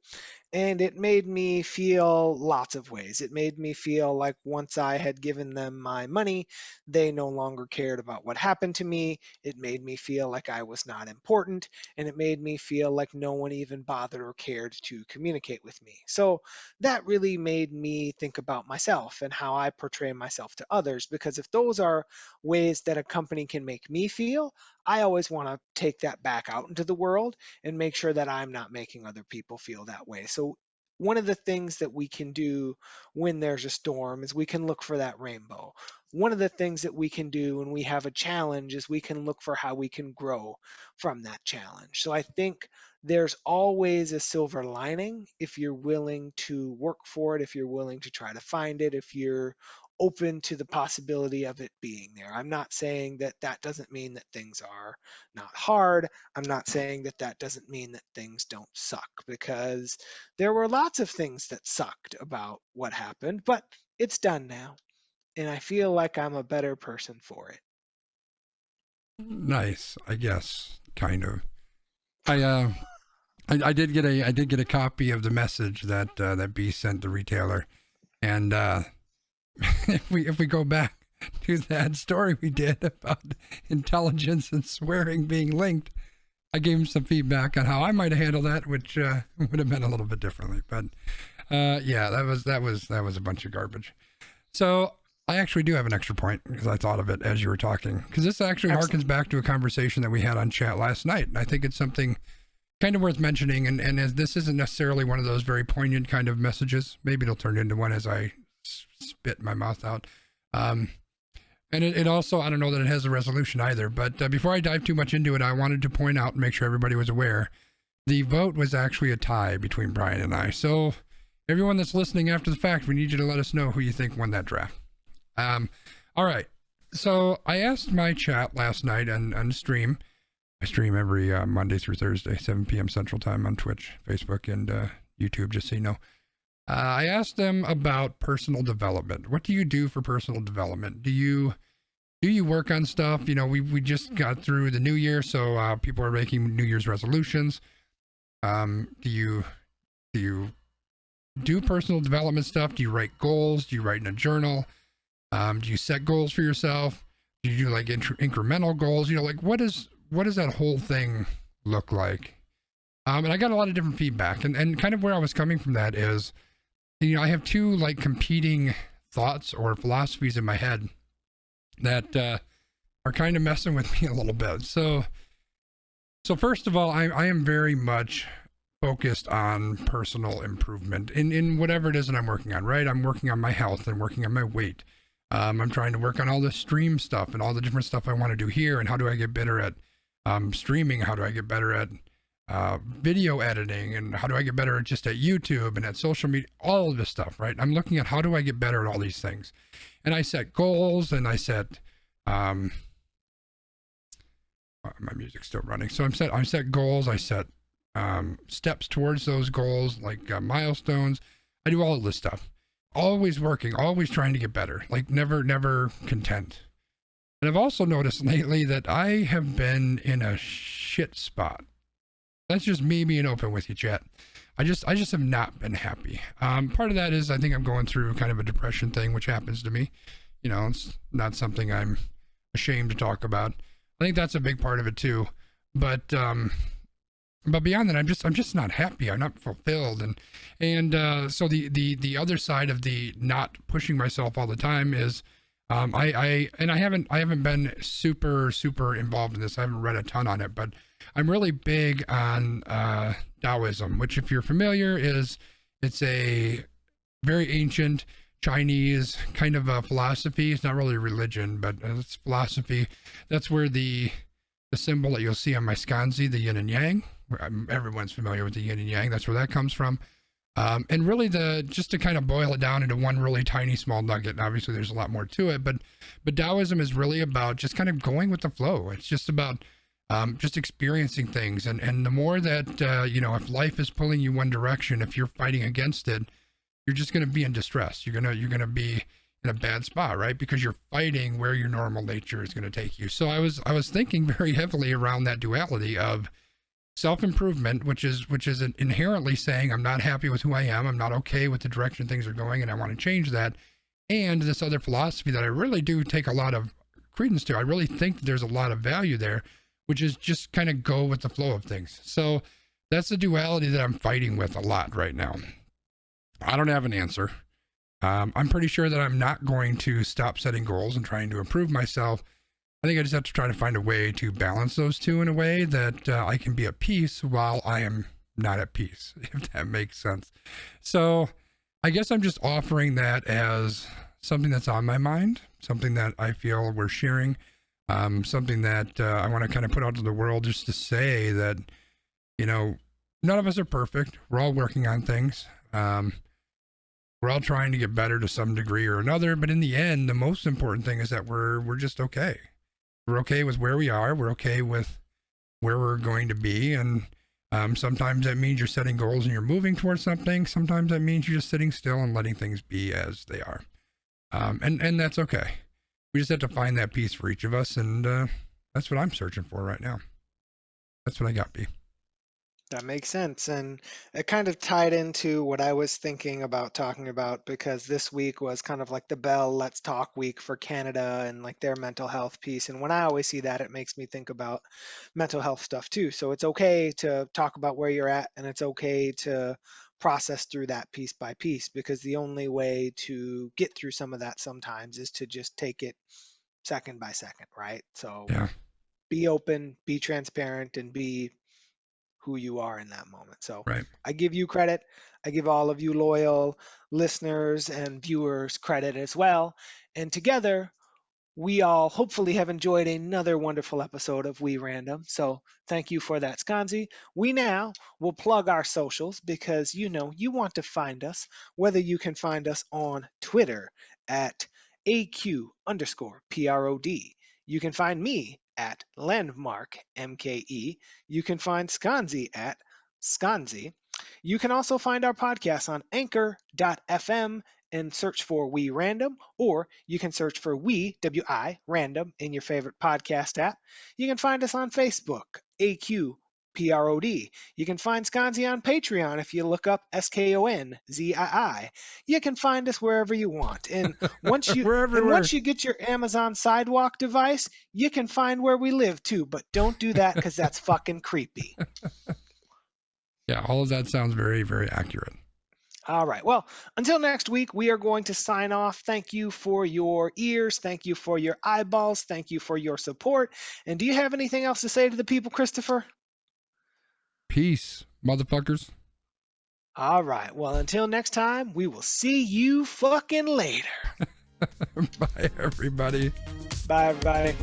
C: And it made me feel lots of ways. It made me feel like once I had given them my money, they no longer cared about what happened to me. It made me feel like I was not important, and it made me feel like no one even bothered or cared to communicate with me. So that really made me think about myself and how I portray myself to others, because if those are ways that a company can make me feel, I always want to take that back out into the world and make sure that I'm not making other people feel that way. So one of the things that we can do when there's a storm is we can look for that rainbow. One of the things that we can do when we have a challenge is we can look for how we can grow from that challenge. So I think there's always a silver lining if you're willing to work for it, if you're willing to try to find it, if you're open to the possibility of it being there. I'm not saying that that doesn't mean that things are not hard. I'm not saying that that doesn't mean that things don't suck, because there were lots of things that sucked about what happened, but it's done now. And I feel like I'm a better person for it.
A: Nice, I guess, kind of. I did get a copy of the message that B sent the retailer, and if we go back to that story we did about intelligence and swearing being linked, I gave him some feedback on how I might have handled that, which would have been a little bit differently. But yeah, that was a bunch of garbage. So I actually do have an extra point because I thought of it as you were talking, because this actually harkens back to a conversation that we had on chat last night. And I think it's something kind of worth mentioning. And as this isn't necessarily one of those very poignant kind of messages, maybe it'll turn into one as I spit my mouth out. And it also, I don't know that it has a resolution either, but before I dive too much into it, I wanted to point out and make sure everybody was aware, the vote was actually a tie between Brian and I. So everyone that's listening after the fact, we need you to let us know who you think won that draft. All right. So I asked my chat last night on stream. I stream every Monday through Thursday, 7 p.m. Central Time on Twitch, Facebook, and YouTube, just so you know. I asked them about personal development. What do you do for personal development? Do you work on stuff? You know, we just got through the new year, so people are making New Year's resolutions. Do you do personal development stuff? Do you write goals? Do you write in a journal? Do you set goals for yourself? Do you do like incremental goals? You know, like what does that whole thing look like? And I got a lot of different feedback, and kind of where I was coming from that is, you know, I have two like competing thoughts or philosophies in my head that are kind of messing with me a little bit. So first of all, I am very much focused on personal improvement in whatever it is that I'm working on, right? I'm working on my health and working on my weight. I'm trying to work on all the stream stuff and all the different stuff I want to do here. And how do I get better at streaming? How do I get better at video editing? And how do I get better just at YouTube and at social media? All of this stuff, right? I'm looking at how do I get better at all these things? And I set goals, and I set my music's still running. So I set goals. I set steps towards those goals, like milestones. I do all of this stuff. Always working, always trying to get better, like never content. And I've also noticed lately that I have been in a shit spot. That's just me being open with you, chat. I just have not been happy. Part of that is I think I'm going through kind of a depression thing, which happens to me. You know, it's not something I'm ashamed to talk about. I think that's a big part of it too. But beyond that, I'm just not happy. I'm not fulfilled, and so the other side of the not pushing myself all the time is, I haven't been super involved in this. I haven't read a ton on it, but I'm really big on Taoism, which, if you're familiar, it's a very ancient Chinese kind of a philosophy. It's not really a religion, but it's philosophy. That's where the symbol that you'll see on my sconzi, the yin and yang. Everyone's familiar with the yin and yang. That's where that comes from. And really, just to kind of boil it down into one really tiny small nugget, and obviously there's a lot more to it, but Taoism is really about just kind of going with the flow. It's just about just experiencing things. And the more that, you know, if life is pulling you one direction, if you're fighting against it, you're just going to be in distress. You're going to be in a bad spot, right? Because you're fighting where your normal nature is going to take you. So I was thinking very heavily around that duality of self-improvement, which is inherently saying I'm not happy with who I am, I'm not okay with the direction things are going, and I want to change that. And this other philosophy that I really do take a lot of credence to, I really think there's a lot of value there, which is just kind of go with the flow of things. So that's the duality that I'm fighting with a lot right now. I don't have an answer. I'm pretty sure that I'm not going to stop setting goals and trying to improve myself. I think I just have to try to find a way to balance those two in a way that I can be at peace while I am not at peace, if that makes sense. So I guess I'm just offering that as something that's on my mind, something that I feel we're sharing, something that I want to kind of put out to the world, just to say that, you know, none of us are perfect. We're all working on things. We're all trying to get better to some degree or another, but in the end, the most important thing is that we're just okay. We're okay with where we are. We're okay with where we're going to be. And sometimes that means you're setting goals and you're moving towards something. Sometimes that means you're just sitting still and letting things be as they are. And that's okay. We just have to find that peace for each of us. And that's what I'm searching for right now. That's what I got, B.
C: That makes sense. And it kind of tied into what I was thinking about talking about because this week was kind of like the Bell Let's Talk week for Canada and like their mental health piece. And when I always see that, it makes me think about mental health stuff too. So it's okay to talk about where you're at and it's okay to process through that piece by piece because the only way to get through some of that sometimes is to just take it second by second, right? So
A: Yeah.
C: be open, be transparent, and be who you are in that moment. So
A: Right.
C: I give you credit. I give all of you loyal listeners and viewers credit as well. And together, we all hopefully have enjoyed another wonderful episode of We Random. So thank you for that, Skanzi. We now will plug our socials because you know you want to find us, whether you can find us on Twitter at AQ underscore PROD. You can find me at Landmark MKE. You can find Skanzi at Skanzi. You can also find our podcast on anchor.fm and search for We Random, or you can search for WI Random in your favorite podcast app. You can find us on Facebook, AQPROD. You can find Skanzi on Patreon if you look up SKONZII. You can find us wherever you want. And once you
A: We're
C: and
A: everywhere.
C: once you get your Amazon Sidewalk device, you can find where we live too, but don't do that because that's fucking creepy.
A: Yeah, all of that sounds very, very accurate.
C: All right. Well, until next week, we are going to sign off. Thank you for your ears. Thank you for your eyeballs. Thank you for your support. And do you have anything else to say to the people, Christopher?
A: Peace, motherfuckers.
C: All right. Well, until next time, we will see you fucking later.
A: Bye, everybody.
C: Bye, everybody.